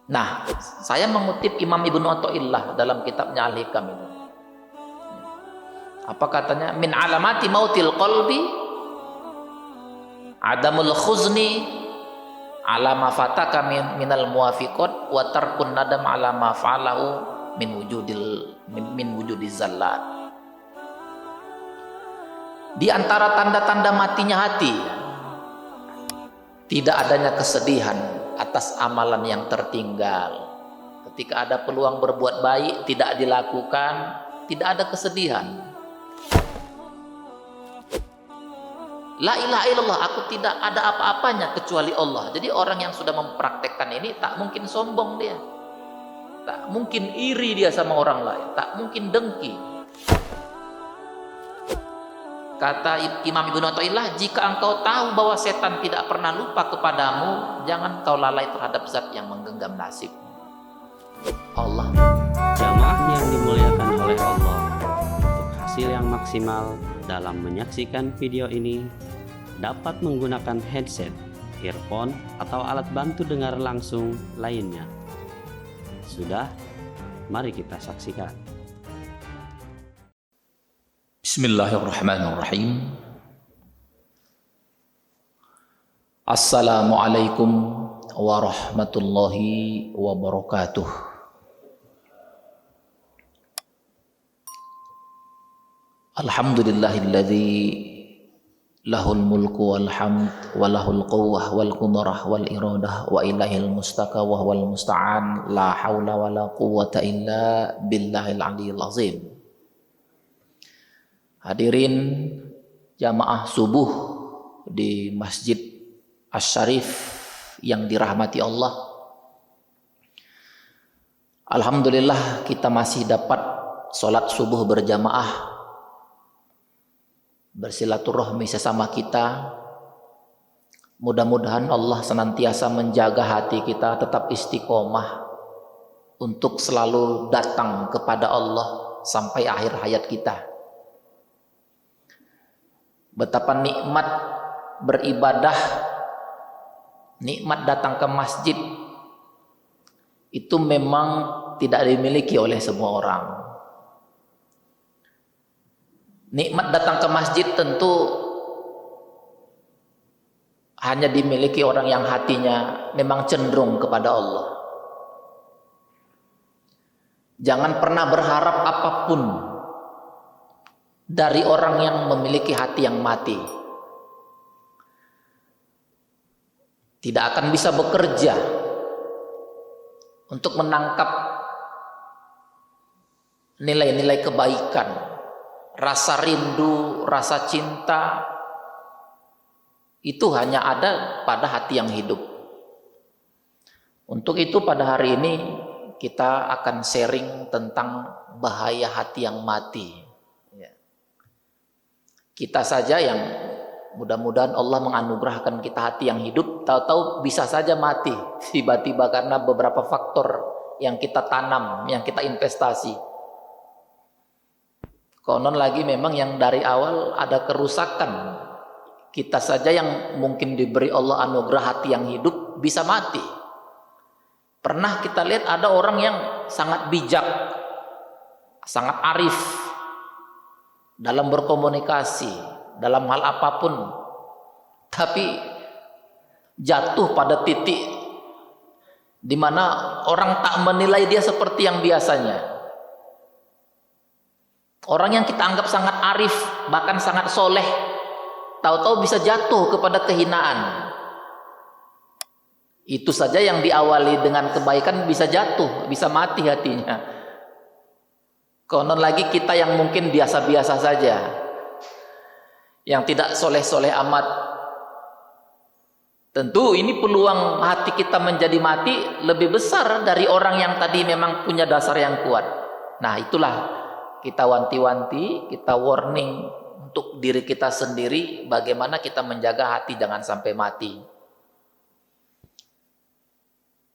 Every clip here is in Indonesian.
Nah, saya mengutip Imam Ibnu Athaillah dalam kitabnya Al-Hikam itu. Apa katanya? Min alamati mautil qalbi adamul khuzni ala ma fataka minal muwafiqat wa tarkun nadam ala ma fa'alahu min wujudil zallat. Di antara tanda-tanda matinya hati, tidak adanya kesedihan atas amalan yang tertinggal. Ketika ada peluang berbuat baik tidak dilakukan, tidak ada kesedihan. La ilaha illallah, aku tidak ada apa-apanya kecuali Allah. Jadi orang yang sudah mempraktekkan ini tak mungkin sombong dia, tak mungkin iri dia sama orang lain, tak mungkin dengki. Kata Imam Ibnu Athaillah, jika engkau tahu bahwa setan tidak pernah lupa kepadamu, jangan kau lalai terhadap zat yang menggenggam nasib, Allah. Jamaah yang dimuliakan oleh Allah, untuk hasil yang maksimal dalam menyaksikan video ini, dapat menggunakan headset, earphone, atau alat bantu dengar langsung lainnya. Sudah, mari kita saksikan. Bismillahirrahmanirrahim. Assalamualaikum warahmatullahi wabarakatuh. Alhamdulillahilladzi lahul mulku wal hamd wa lahul quwwah wal qudrah wal iradah wa ilaihil mustaka wa huwal musta'an, la haula wa la quwwata illa billahil aliyyil azim. Hadirin jamaah subuh di Masjid Asy-Syarif yang dirahmati Allah. Alhamdulillah kita masih dapat sholat subuh berjamaah, bersilaturahmi sesama kita. Mudah-mudahan Allah senantiasa menjaga hati kita tetap istiqomah untuk selalu datang kepada Allah sampai akhir hayat kita. Betapa nikmat beribadah, nikmat datang ke masjid itu memang tidak dimiliki oleh semua orang. Nikmat datang ke masjid tentu hanya dimiliki orang yang hatinya memang cenderung kepada Allah. Jangan pernah berharap apapun dari orang yang memiliki hati yang mati. Tidak akan bisa bekerja untuk menangkap nilai-nilai kebaikan, rasa rindu, rasa cinta. Itu hanya ada pada hati yang hidup. Untuk itu pada hari ini kita akan sharing tentang bahaya hati yang mati. Kita saja yang mudah-mudahan Allah menganugerahkan kita hati yang hidup, tahu-tahu bisa saja mati tiba-tiba karena beberapa faktor yang kita tanam, yang kita investasi. Konon lagi memang yang dari awal ada kerusakan. Kita saja yang mungkin diberi Allah anugerah hati yang hidup bisa mati. Pernah kita lihat ada orang yang sangat bijak, sangat arif dalam berkomunikasi, dalam hal apapun, tapi jatuh pada titik di mana orang tak menilai dia seperti yang biasanya. Orang yang kita anggap sangat arif, bahkan sangat soleh, tahu-tahu bisa jatuh kepada kehinaan. Itu saja yang diawali dengan kebaikan bisa jatuh, bisa mati hatinya. Konon lagi kita yang mungkin biasa-biasa saja, yang tidak soleh-soleh amat, tentu ini peluang hati kita menjadi mati lebih besar dari orang yang tadi memang punya dasar yang kuat. Nah itulah kita wanti-wanti, kita warning untuk diri kita sendiri, bagaimana kita menjaga hati jangan sampai mati.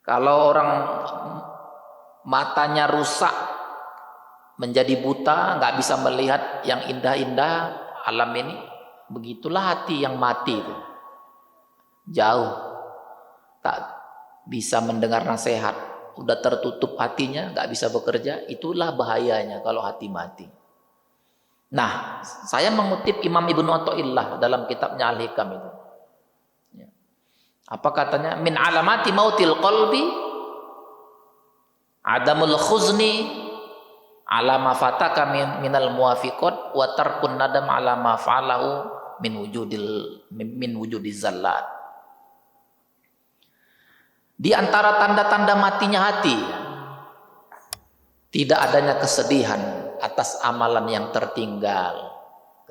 Kalau orang matanya rusak, menjadi buta, nggak bisa melihat yang indah-indah alam ini, begitulah hati yang mati itu. Jauh, tak bisa mendengar nasihat, udah tertutup hatinya, nggak bisa bekerja, itulah bahayanya kalau hati mati. Nah, saya mengutip Imam Ibnu Athaillah dalam kitabnya Al-Hikam itu. Ya. Apa katanya? Min alamati mautil qalbi adamul khuzni ala ma fataka minal muwafiqat wa tarkun nadam ala ma fa'alahu min wujudil zallat. Di antara tanda-tanda matinya hati, tidak adanya kesedihan atas amalan yang tertinggal.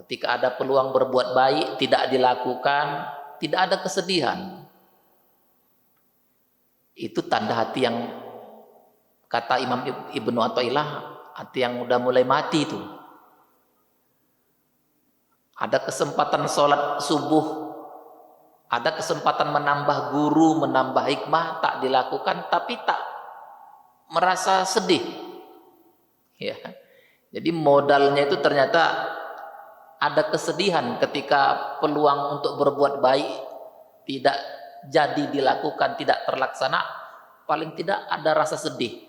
Ketika ada peluang berbuat baik tidak dilakukan, tidak ada kesedihan. Itu tanda hati yang, kata Imam Ibnu Athaillah, hati yang udah mulai mati itu. Ada kesempatan sholat subuh, ada kesempatan menambah guru, menambah hikmah, tak dilakukan, tapi tak merasa sedih. Ya. Jadi modalnya itu ternyata ada kesedihan ketika peluang untuk berbuat baik tidak jadi dilakukan, tidak terlaksana, paling tidak ada rasa sedih.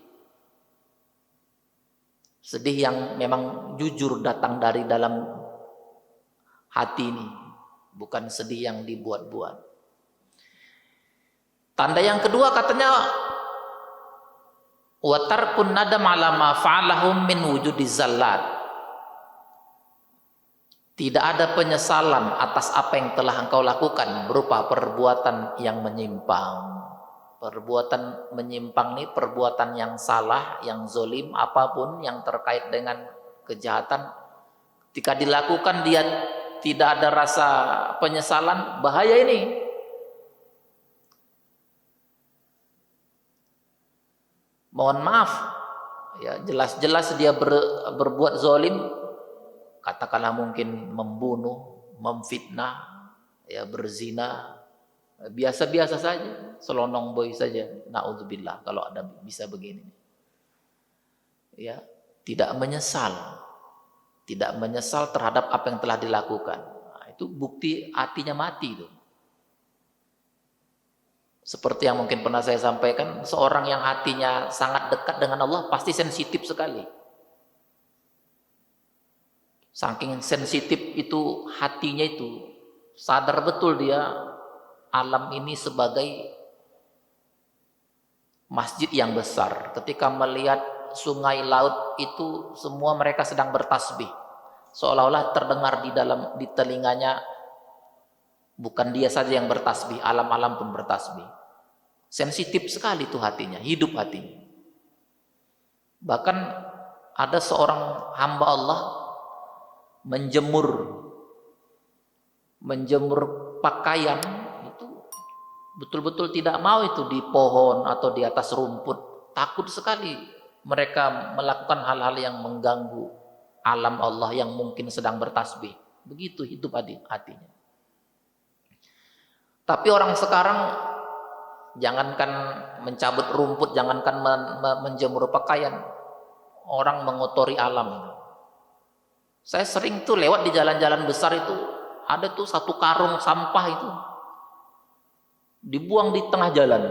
Sedih yang memang jujur datang dari dalam hati ini, bukan sedih yang dibuat-buat. Tanda yang kedua katanya wa tarkun nadam ala ma fa'alahum min wujudiz zallat. Tidak ada penyesalan atas apa yang telah engkau lakukan berupa perbuatan yang menyimpang. Perbuatan menyimpang ini perbuatan yang salah, yang zolim, apapun yang terkait dengan kejahatan. Ketika dilakukan dia tidak ada rasa penyesalan, bahaya ini. Mohon maaf, ya jelas-jelas dia berbuat zolim, katakanlah mungkin membunuh, memfitnah, ya berzina, biasa-biasa saja, selonong boy saja, naudzubillah kalau ada bisa begini. Ya, tidak menyesal terhadap apa yang telah dilakukan. Nah, itu bukti hatinya mati itu. Seperti yang mungkin pernah saya sampaikan, seorang yang hatinya sangat dekat dengan Allah pasti sensitif sekali. Saking sensitif itu hatinya itu, sadar betul dia alam ini sebagai masjid yang besar. Ketika melihat sungai, laut itu semua mereka sedang bertasbih. Seolah-olah terdengar di telinganya, bukan dia saja yang bertasbih, alam-alam pun bertasbih. Sensitif sekali itu hatinya, hidup hatinya. Bahkan ada seorang hamba Allah menjemur pakaian itu betul-betul tidak mau itu di pohon atau di atas rumput. Takut sekali mereka melakukan hal-hal yang mengganggu alam Allah yang mungkin sedang bertasbih. Begitu hidup hatinya. Tapi orang sekarang jangankan mencabut rumput, jangankan menjemur pakaian, orang mengotori alam. Saya sering tuh lewat di jalan-jalan besar itu, ada tuh satu karung sampah itu dibuang di tengah jalan.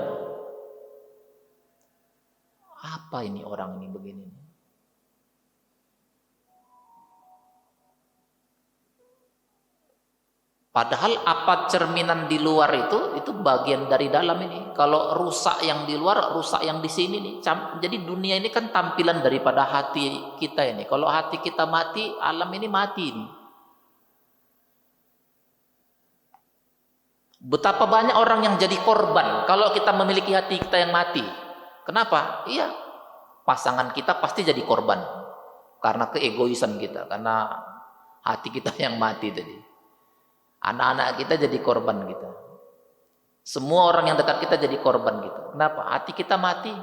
Apa ini orang ini begini? Padahal apa cerminan di luar itu bagian dari dalam ini. Kalau rusak yang di luar, rusak yang di sini nih. Jadi dunia ini kan tampilan daripada hati kita ini. Kalau hati kita mati, alam ini mati ini. Betapa banyak orang yang jadi korban kalau kita memiliki hati kita yang mati. Kenapa? Iya, pasangan kita pasti jadi korban karena keegoisan kita, karena hati kita yang mati tadi. Anak-anak kita jadi korban kita. Semua orang yang dekat kita jadi korban kita. Kenapa? Hati kita mati.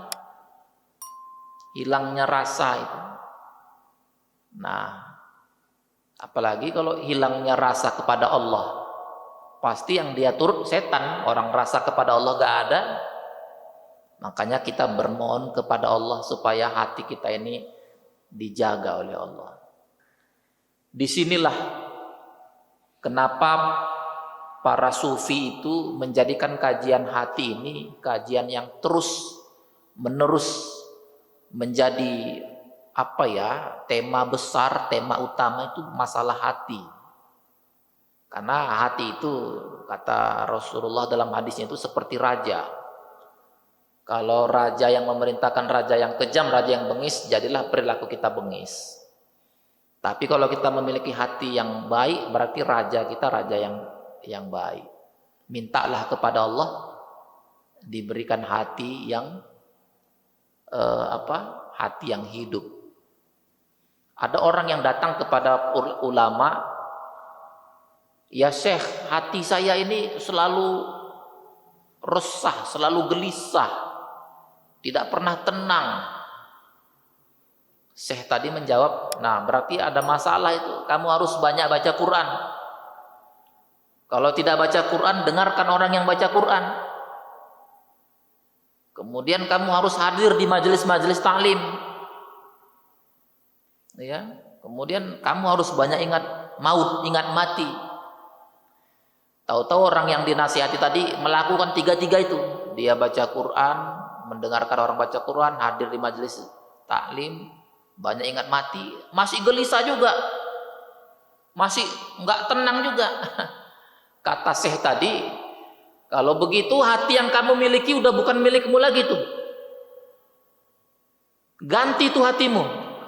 Hilangnya rasa itu. Nah, apalagi kalau hilangnya rasa kepada Allah. Pasti yang dia turut setan. Orang rasa kepada Allah gak ada. Makanya kita bermohon kepada Allah supaya hati kita ini dijaga oleh Allah. Disinilah kenapa para sufi itu menjadikan kajian hati ini kajian yang terus menerus menjadi tema besar, tema utama itu masalah hati. Karena hati itu, kata Rasulullah dalam hadisnya, itu seperti raja. Kalau raja yang memerintahkan raja yang kejam, raja yang bengis, jadilah perilaku kita bengis. Tapi kalau kita memiliki hati yang baik, berarti raja kita raja yang baik. Mintalah kepada Allah diberikan hati yang hati yang hidup. Ada orang yang datang kepada ulama, ya Syekh, hati saya ini selalu resah, selalu gelisah, tidak pernah tenang. Syekh tadi menjawab, nah berarti ada masalah itu, kamu harus banyak baca Quran. Kalau tidak baca Quran, dengarkan orang yang baca Quran. Kemudian kamu harus hadir di majelis-majelis taklim. Ya, kemudian kamu harus banyak ingat maut, ingat mati. Tahu-tahu orang yang dinasihati tadi melakukan tiga-tiga itu. Dia baca Quran, mendengarkan orang baca Quran, hadir di majelis taklim, banyak ingat mati, masih gelisah juga, masih nggak tenang juga. Kata Syekh tadi, kalau begitu hati yang kamu miliki udah bukan milikmu lagi tuh. Ganti tuh hatimu.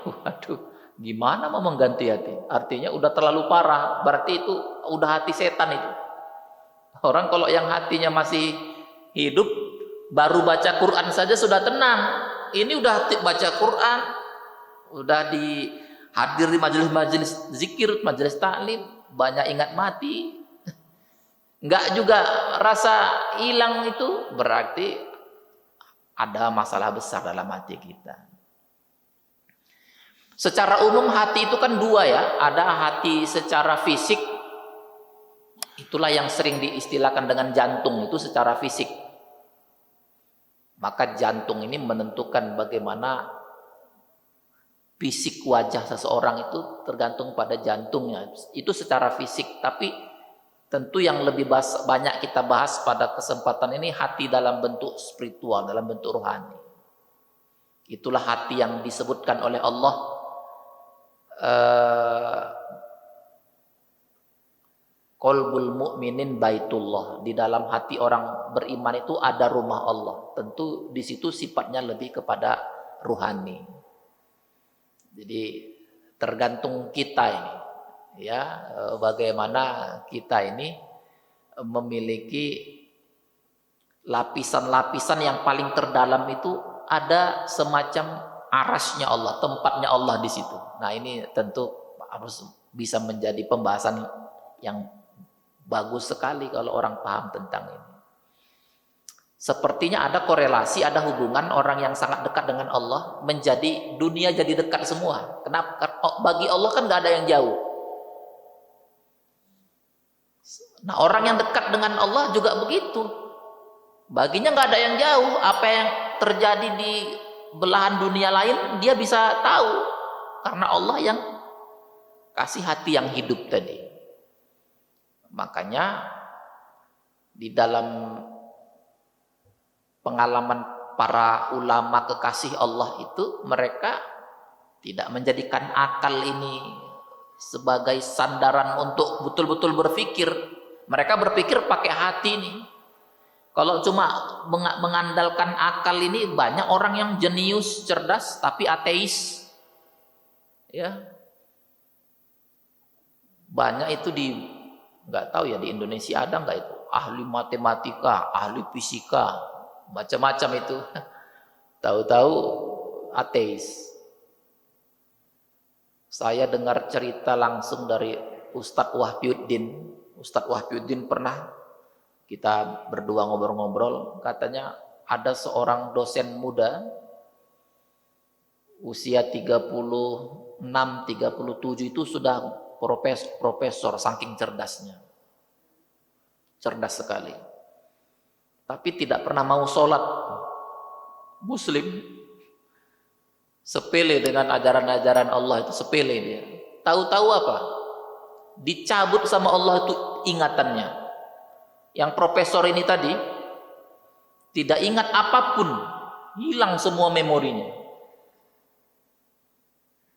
Waduh, gimana mau mengganti hati? Artinya udah terlalu parah, berarti itu udah hati setan itu. Orang kalau yang hatinya masih hidup, baru baca Quran saja sudah tenang. Ini udah baca Quran, udah hadir di majelis-majelis zikir, majelis taklim, banyak ingat mati. Enggak juga rasa hilang, itu berarti ada masalah besar dalam hati kita. Secara umum hati itu kan dua ya, ada hati secara fisik, itulah yang sering diistilahkan dengan jantung, itu secara fisik. Maka jantung ini menentukan bagaimana fisik wajah seseorang, itu tergantung pada jantungnya. Itu secara fisik, tapi tentu yang lebih banyak kita bahas pada kesempatan ini hati dalam bentuk spiritual, dalam bentuk rohani. Itulah hati yang disebutkan oleh Allah qalbul mu'minin baitullah. Di dalam hati orang beriman itu ada rumah Allah. Tentu di situ sifatnya lebih kepada rohani. Jadi tergantung kita ini, ya, bagaimana kita ini memiliki lapisan-lapisan yang paling terdalam itu ada semacam arasnya Allah, tempatnya Allah di situ. Nah, ini tentu harus bisa menjadi pembahasan yang bagus sekali kalau orang paham tentang ini. Sepertinya ada korelasi, ada hubungan orang yang sangat dekat dengan Allah menjadi dunia jadi dekat semua. Kenapa? Bagi Allah kan nggak ada yang jauh. Nah, orang yang dekat dengan Allah juga begitu. Baginya nggak ada yang jauh. Apa yang terjadi di belahan dunia lain dia bisa tahu, karena Allah yang kasih hati yang hidup tadi. Makanya di dalam pengalaman para ulama kekasih Allah itu, mereka tidak menjadikan akal ini sebagai sandaran untuk betul-betul berpikir. Mereka berpikir pakai hati nih. Kalau cuma mengandalkan akal ini, banyak orang yang jenius, cerdas, tapi ateis. Ya. Banyak itu nggak tahu ya di Indonesia ada nggak itu? Ahli matematika, ahli fisika, macam-macam itu. Tahu-tahu ateis. Saya dengar cerita langsung dari Ustadz Wahyiuddin. Ustadz Wahyiuddin pernah kita berdua ngobrol-ngobrol, katanya ada seorang dosen muda usia 36, 37 itu sudah profesor saking cerdasnya. Cerdas sekali. Tapi tidak pernah mau sholat. Muslim. Sepele dengan ajaran-ajaran Allah itu, sepele dia. Tahu-tahu apa? Dicabut sama Allah itu ingatannya. Yang profesor ini tadi tidak ingat apapun hilang semua memorinya.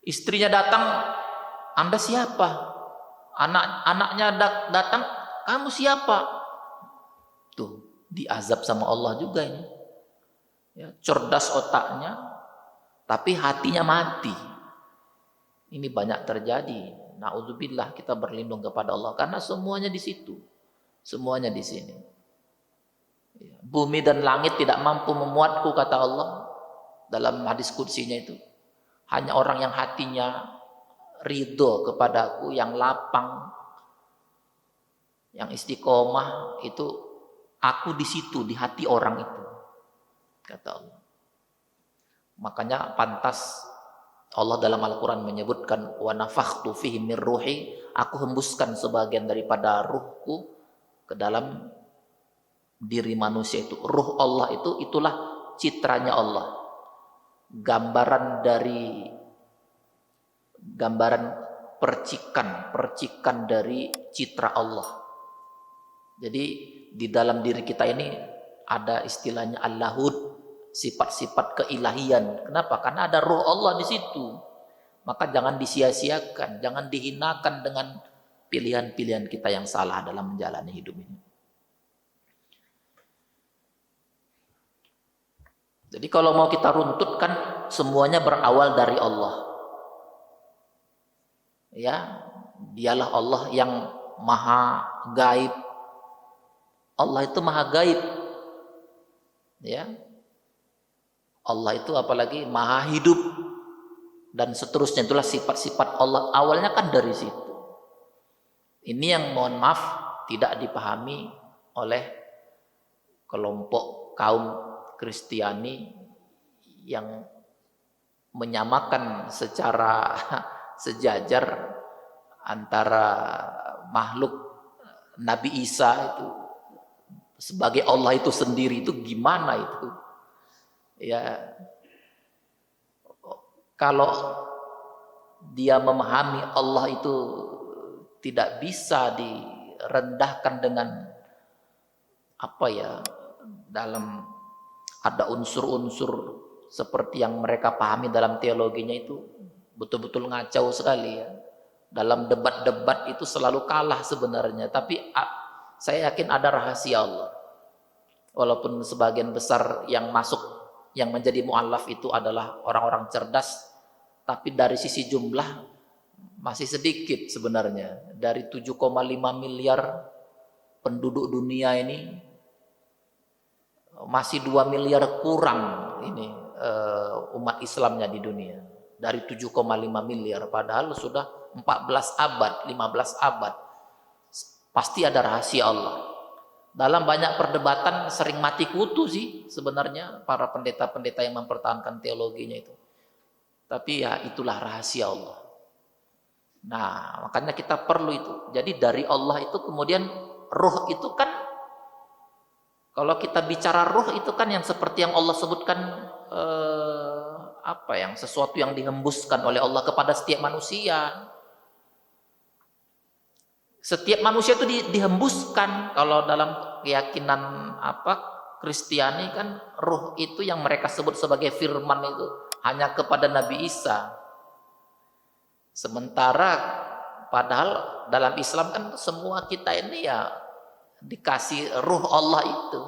Istrinya datang, Anda siapa? Anaknya datang, kamu siapa? Tuh, diazab sama Allah juga ini. Ya, cerdas otaknya, tapi hatinya mati. Ini banyak terjadi. Na'udzubillah, kita berlindung kepada Allah karena semuanya di situ. Semuanya di sini. Bumi dan langit tidak mampu memuatku, kata Allah dalam hadis qudsinya itu. Hanya orang yang hatinya ridho kepadaku, yang lapang, yang istiqomah, itu aku di situ, di hati orang itu, kata Allah. Makanya pantas Allah dalam Al-Quran menyebutkan wa nafakhtu fihi min ruhi, aku hembuskan sebagian daripada ruhku ke dalam diri manusia itu. Ruh Allah itu, itulah citranya Allah, gambaran percikan dari citra Allah. Jadi di dalam diri kita ini ada istilahnya Allahud, sifat-sifat keilahian. Kenapa? Karena ada ruh Allah di situ. Maka jangan disia-siakan, jangan dihinakan dengan pilihan-pilihan kita yang salah dalam menjalani hidup ini. Jadi kalau mau kita runtutkan, semuanya berawal dari Allah. Ya, dialah Allah yang maha gaib. Allah itu maha gaib. Ya. Allah itu apalagi maha hidup dan seterusnya, itulah sifat-sifat Allah. Awalnya kan dari situ. Ini yang mohon maaf tidak dipahami oleh kelompok kaum Kristiani yang menyamakan secara sejajar antara makhluk Nabi Isa itu sebagai Allah itu sendiri. Itu gimana itu? Ya, kalau dia memahami Allah itu tidak bisa direndahkan dengan apa ya, dalam ada unsur-unsur seperti yang mereka pahami dalam teologinya, itu betul-betul ngacau sekali ya. Dalam debat-debat itu selalu kalah sebenarnya, tapi saya yakin ada rahasia Allah. Walaupun sebagian besar yang masuk, yang menjadi mu'allaf itu adalah orang-orang cerdas, tapi dari sisi jumlah masih sedikit sebenarnya. Dari 7,5 miliar penduduk dunia ini, masih 2 miliar kurang ini umat Islamnya di dunia. Dari 7,5 miliar, padahal sudah 14 abad, 15 abad. Pasti ada rahasia Allah. Dalam banyak perdebatan sering mati kutu sih sebenarnya para pendeta-pendeta yang mempertahankan teologinya itu. Tapi ya itulah rahasia Allah. Nah, makanya kita perlu itu. Jadi dari Allah itu kemudian ruh itu kan, kalau kita bicara ruh itu kan yang seperti yang Allah sebutkan, yang sesuatu yang dihembuskan oleh Allah kepada setiap manusia. Setiap manusia itu dihembuskan. Kalau dalam keyakinan Kristiani kan, ruh itu yang mereka sebut sebagai firman itu hanya kepada Nabi Isa. Sementara padahal dalam Islam kan semua kita ini ya dikasih ruh Allah itu.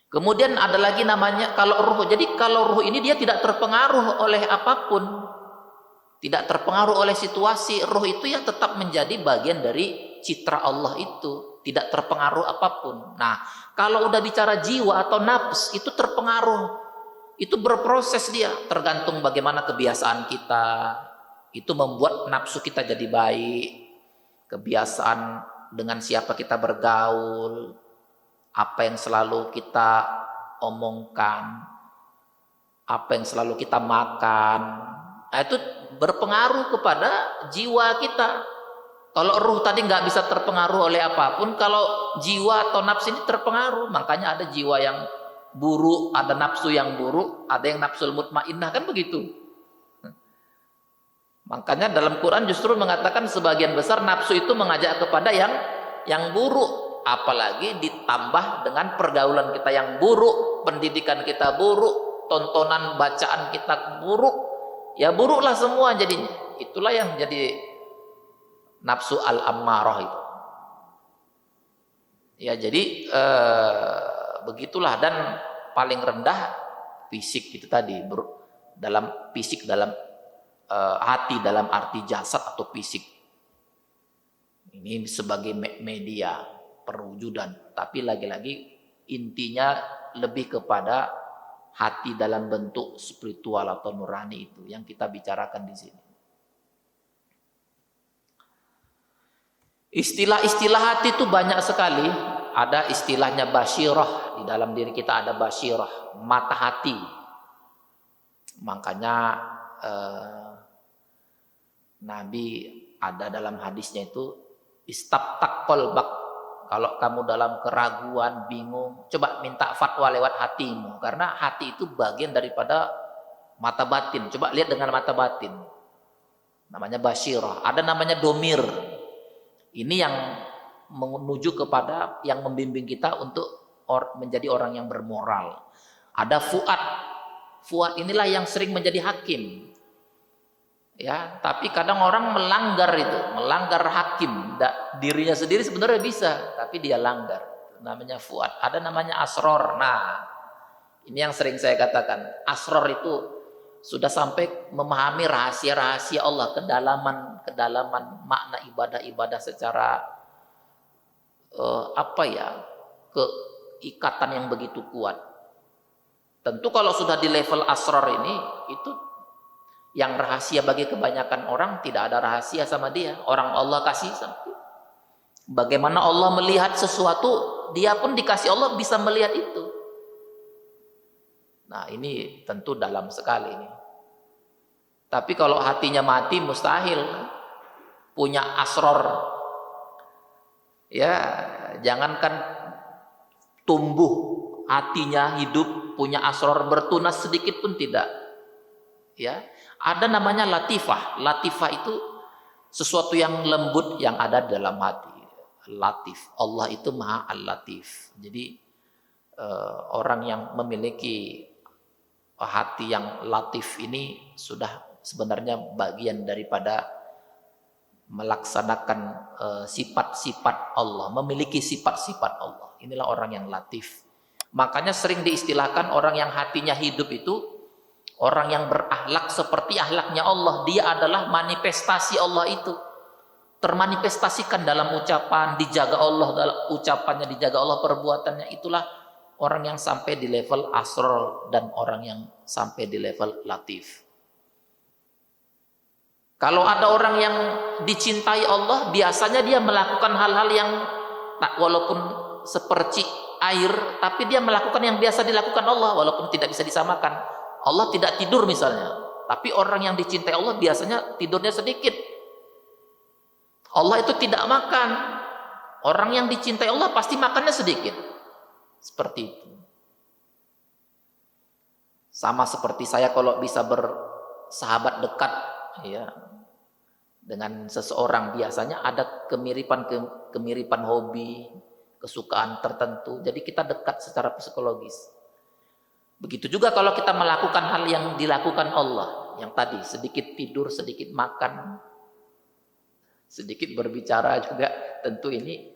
Kemudian ada lagi namanya kalau ruh. Jadi kalau ruh ini dia tidak terpengaruh oleh apapun. Tidak terpengaruh oleh situasi. Ruh itu yang tetap menjadi bagian dari citra Allah itu, tidak terpengaruh apapun. Nah, kalau udah bicara jiwa atau nafs, itu terpengaruh. Itu berproses dia, tergantung bagaimana kebiasaan kita. Itu membuat nafsu kita jadi baik. Kebiasaan dengan siapa kita bergaul, apa yang selalu kita omongkan, apa yang selalu kita makan. Nah, itu berpengaruh kepada jiwa kita. Kalau ruh tadi nggak bisa terpengaruh oleh apapun, kalau jiwa atau nafsu ini terpengaruh. Makanya ada jiwa yang buruk, ada nafsu yang buruk, ada yang nafsul mutmainnah, kan begitu. Makanya dalam Quran justru mengatakan sebagian besar nafsu itu mengajak kepada yang buruk. apalagi ditambah dengan pergaulan kita yang buruk, pendidikan kita buruk, tontonan bacaan kita buruk, ya buruklah semua jadinya. Itulah yang jadi nafsu al-ammarah itu. Ya jadi begitulah. Dan paling rendah fisik itu tadi, dalam fisik, dalam hati, dalam arti jasad atau fisik. Ini sebagai media perwujudan, tapi lagi-lagi intinya lebih kepada hati dalam bentuk spiritual atau nurani itu yang kita bicarakan di sini. Istilah-istilah hati itu banyak sekali. Ada istilahnya basyirah, di dalam diri kita ada basyirah, mata hati. Makanya Nabi ada dalam hadisnya itu istabtak qalbak. Kalau kamu dalam keraguan, bingung, coba minta fatwa lewat hatimu. Karena hati itu bagian daripada mata batin. Coba lihat dengan mata batin. Namanya basyirah. Ada namanya domir. Ini yang menuju kepada yang membimbing kita untuk menjadi orang yang bermoral. Ada fuad. Fuad inilah yang sering menjadi hakim. Ya, tapi kadang orang melanggar itu, melanggar hakim. Dirinya sendiri sebenarnya bisa, tapi dia langgar. Namanya fuad. Ada namanya asror. Nah, ini yang sering saya katakan. Asror itu sudah sampai memahami rahasia-rahasia Allah, kedalaman makna ibadah-ibadah secara keikatan yang begitu kuat. Tentu kalau sudah di level asror ini, itu yang rahasia bagi kebanyakan orang, tidak ada rahasia sama dia. Orang Allah kasih sama dia. Bagaimana Allah melihat sesuatu, dia pun dikasih Allah bisa melihat itu. Nah, ini tentu dalam sekali ini. Tapi kalau hatinya mati, mustahil punya asror. Ya, jangankan tumbuh hatinya hidup, punya asror bertunas sedikit pun tidak. Ya, ada namanya latifah. Latifah itu sesuatu yang lembut yang ada dalam hati. Latif. Allah itu Maha Al-Latif. Jadi orang yang memiliki hati yang latif ini sudah sebenarnya bagian daripada melaksanakan sifat-sifat Allah, memiliki sifat-sifat Allah. Inilah orang yang latif. Makanya sering diistilahkan orang yang hatinya hidup itu orang yang berakhlak seperti akhlaknya Allah. Dia adalah manifestasi Allah itu. Termanifestasikan dalam ucapan, dijaga Allah dalam ucapannya, dijaga Allah perbuatannya. Itulah orang yang sampai di level asror dan orang yang sampai di level latif. Kalau ada orang yang dicintai Allah, biasanya dia melakukan hal-hal yang walaupun seperti air, tapi dia melakukan yang biasa dilakukan Allah, walaupun tidak bisa disamakan. Allah tidak tidur misalnya, tapi orang yang dicintai Allah biasanya tidurnya sedikit. Allah itu tidak makan. Orang yang dicintai Allah pasti makannya sedikit. Seperti itu. Sama seperti saya kalau bisa bersahabat dekat ya dengan seseorang, biasanya ada kemiripan hobi, kesukaan tertentu. Jadi kita dekat secara psikologis. Begitu juga kalau kita melakukan hal yang dilakukan Allah, yang tadi sedikit tidur, sedikit makan, sedikit berbicara juga, tentu ini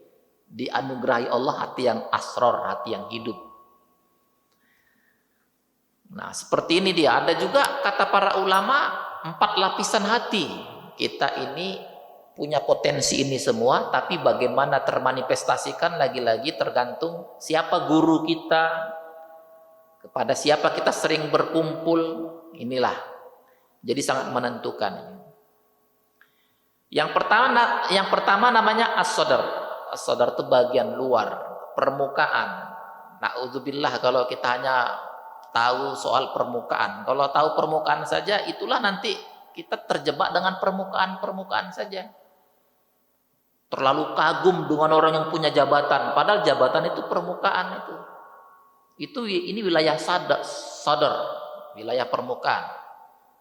dianugerahi Allah hati yang asror, hati yang hidup. Nah, seperti ini dia. Ada juga kata para ulama 4 lapisan hati. Kita ini punya potensi ini semua, tapi bagaimana termanifestasikan lagi-lagi tergantung siapa guru kita, kepada siapa kita sering berkumpul. Inilah jadi sangat menentukan. Yang pertama namanya as-sadar. As-sadar itu bagian luar, permukaan. Na'udzubillah kalau kita hanya tahu soal permukaan. Kalau tahu permukaan saja, itulah nanti kita terjebak dengan permukaan saja. Terlalu kagum dengan orang yang punya jabatan, padahal jabatan itu permukaan itu. Ini wilayah sadar, wilayah permukaan.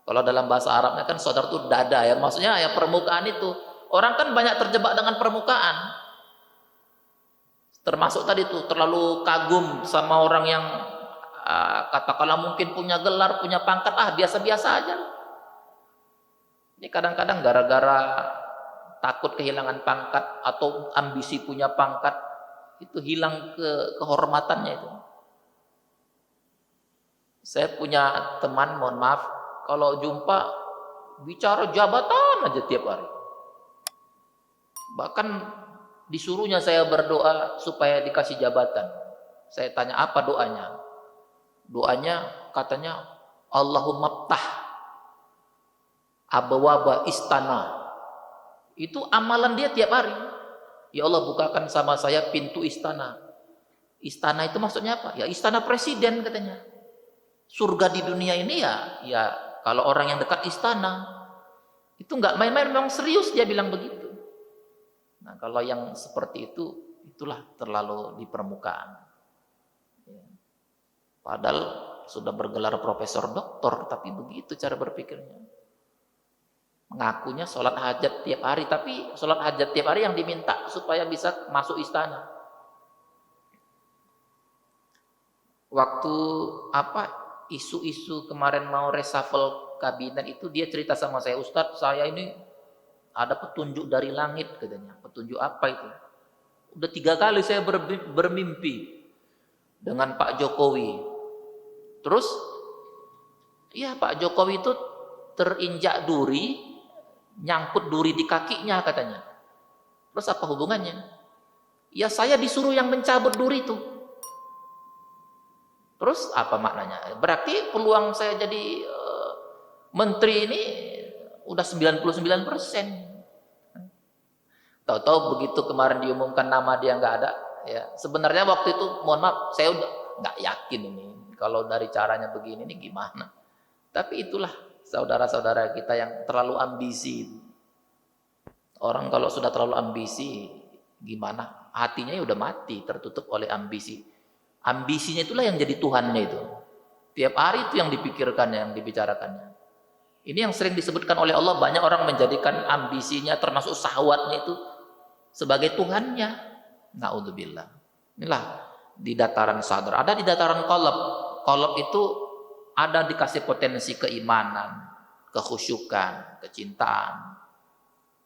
Kalau dalam bahasa Arabnya kan sadar itu dada ya, maksudnya ya permukaan itu. Orang kan banyak terjebak dengan permukaan. Termasuk tadi tuh terlalu kagum sama orang yang katakanlah mungkin punya gelar, punya pangkat, biasa-biasa aja. Ini kadang-kadang gara-gara takut kehilangan pangkat atau ambisi punya pangkat, itu hilang kehormatannya itu. Saya punya teman, mohon maaf, kalau jumpa bicara jabatan aja tiap hari. Bahkan disuruhnya saya berdoa supaya dikasih jabatan. Saya tanya apa doanya? Doanya katanya Allahumma ftah abwaba istana. Itu amalan dia tiap hari. Ya Allah, bukakan sama saya pintu istana. Istana itu maksudnya apa? Ya istana presiden katanya. Surga di dunia ini ya kalau orang yang dekat istana itu nggak main-main, memang serius dia bilang begitu. Nah, kalau yang seperti itu, itulah terlalu di permukaan. Ya. Padahal sudah bergelar profesor doktor, tapi begitu cara berpikirnya. Mengakunya sholat hajat tiap hari, tapi sholat hajat tiap hari yang diminta supaya bisa masuk istana. Waktu isu-isu kemarin mau reshuffle kabinet itu, dia cerita sama saya, Ustadz, saya ini ada petunjuk dari langit katanya. Petunjuk apa itu? Udah 3 kali saya bermimpi dengan Pak Jokowi. Terus ya Pak Jokowi itu terinjak duri, nyangkut duri di kakinya katanya. Terus apa hubungannya? Ya saya disuruh yang mencabut duri itu. Terus apa maknanya? Berarti peluang saya jadi menteri ini udah 99%. Tahu-tahu begitu kemarin diumumkan nama dia nggak ada. Ya sebenarnya waktu itu, mohon maaf, saya udah nggak yakin ini kalau dari caranya begini ini gimana. Tapi itulah saudara-saudara kita yang terlalu ambisi. Orang kalau sudah terlalu ambisi, gimana? Hatinya ya udah mati, tertutup oleh ambisi. Ambisinya itulah yang jadi Tuhannya itu. Tiap hari itu yang dipikirkannya, yang dibicarakannya. Ini yang sering disebutkan oleh Allah, banyak orang menjadikan ambisinya termasuk syahwatnya itu sebagai Tuhannya. Na'udzubillah. Inilah di dataran sadar. Ada di dataran qalb. Qalb itu ada dikasih potensi keimanan, kekhusyukan, kecintaan.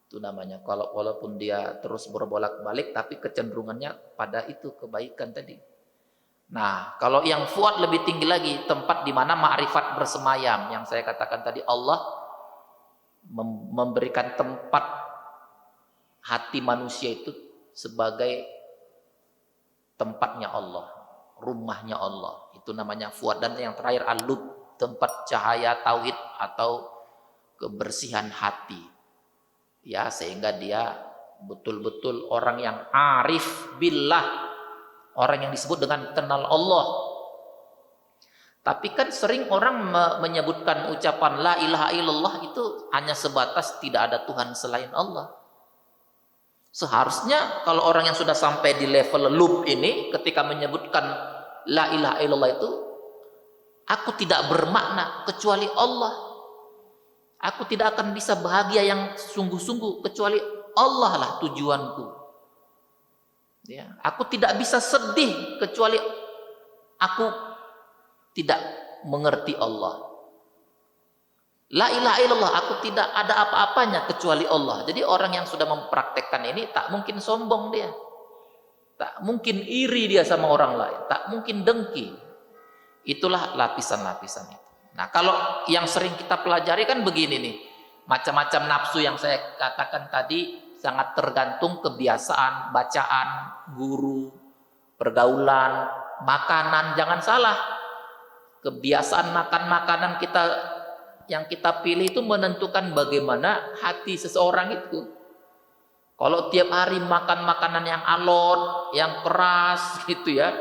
Itu namanya qalb, walaupun dia terus berbolak-balik tapi kecenderungannya pada itu kebaikan tadi. Nah, kalau yang fuad lebih tinggi lagi, tempat di mana ma'rifat bersemayam, yang saya katakan tadi, Allah memberikan tempat hati manusia itu sebagai tempatnya Allah, rumahnya Allah. Itu namanya fuad. Dan yang terakhir al-lub, tempat cahaya tauhid atau kebersihan hati. Ya, sehingga dia betul-betul orang yang arif billah. Orang yang disebut dengan kenal Allah. Tapi kan sering orang menyebutkan ucapan la ilaha illallah itu hanya sebatas tidak ada Tuhan selain Allah. Seharusnya kalau orang yang sudah sampai di level lub ini, ketika menyebutkan la ilaha illallah itu, aku tidak bermakna kecuali Allah. Aku tidak akan bisa bahagia yang sungguh-sungguh kecuali Allah lah tujuanku. Ya, aku tidak bisa sedih kecuali aku tidak mengerti Allah. La ilaha illallah, aku tidak ada apa-apanya kecuali Allah. Jadi orang yang sudah mempraktekkan ini tak mungkin sombong dia. Tak mungkin iri dia sama orang lain, tak mungkin dengki. Itulah lapisan-lapisan itu. Nah, kalau yang sering kita pelajari kan begini nih. Macam-macam nafsu yang saya katakan tadi sangat tergantung kebiasaan, bacaan, guru, pergaulan, makanan. Jangan salah, kebiasaan makan makanan kita yang kita pilih itu menentukan bagaimana hati seseorang itu. Kalau tiap hari makan makanan yang alot, yang keras gitu ya,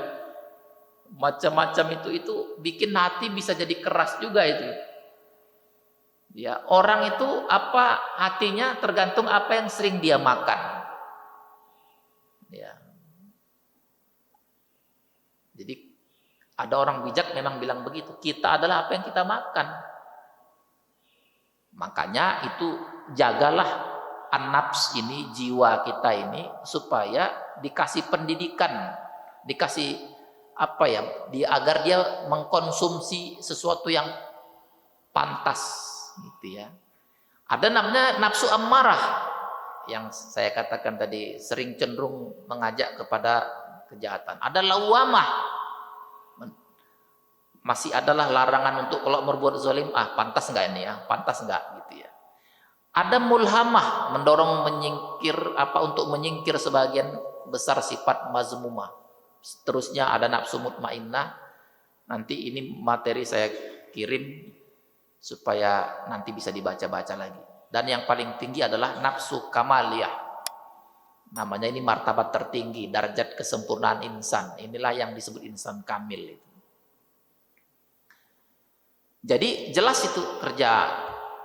macam-macam itu bikin hati bisa jadi keras juga itu. Ya, orang itu apa hatinya tergantung apa yang sering dia makan. Ya. Jadi ada orang bijak memang bilang begitu, kita adalah apa yang kita makan. Makanya itu jagalah an-nafs ini, jiwa kita ini, supaya dikasih pendidikan, dikasih apa ya, agar dia mengkonsumsi sesuatu yang pantas gitu ya. Ada namanya nafsu ammarah yang saya katakan tadi, sering cenderung mengajak kepada kejahatan. Ada lawamah, masih adalah larangan untuk kalau berbuat zalim, pantas enggak ini ya, pantas enggak gitu ya. Ada mulhamah, mendorong untuk menyingkir sebagian besar sifat mazmumah. Seterusnya ada nafsu mutmainnah. Nanti ini materi saya kirim supaya nanti bisa dibaca-baca lagi. Dan yang paling tinggi adalah nafsu kamaliyah. Namanya ini martabat tertinggi, derajat kesempurnaan insan. Inilah yang disebut insan kamil itu. Jadi jelas itu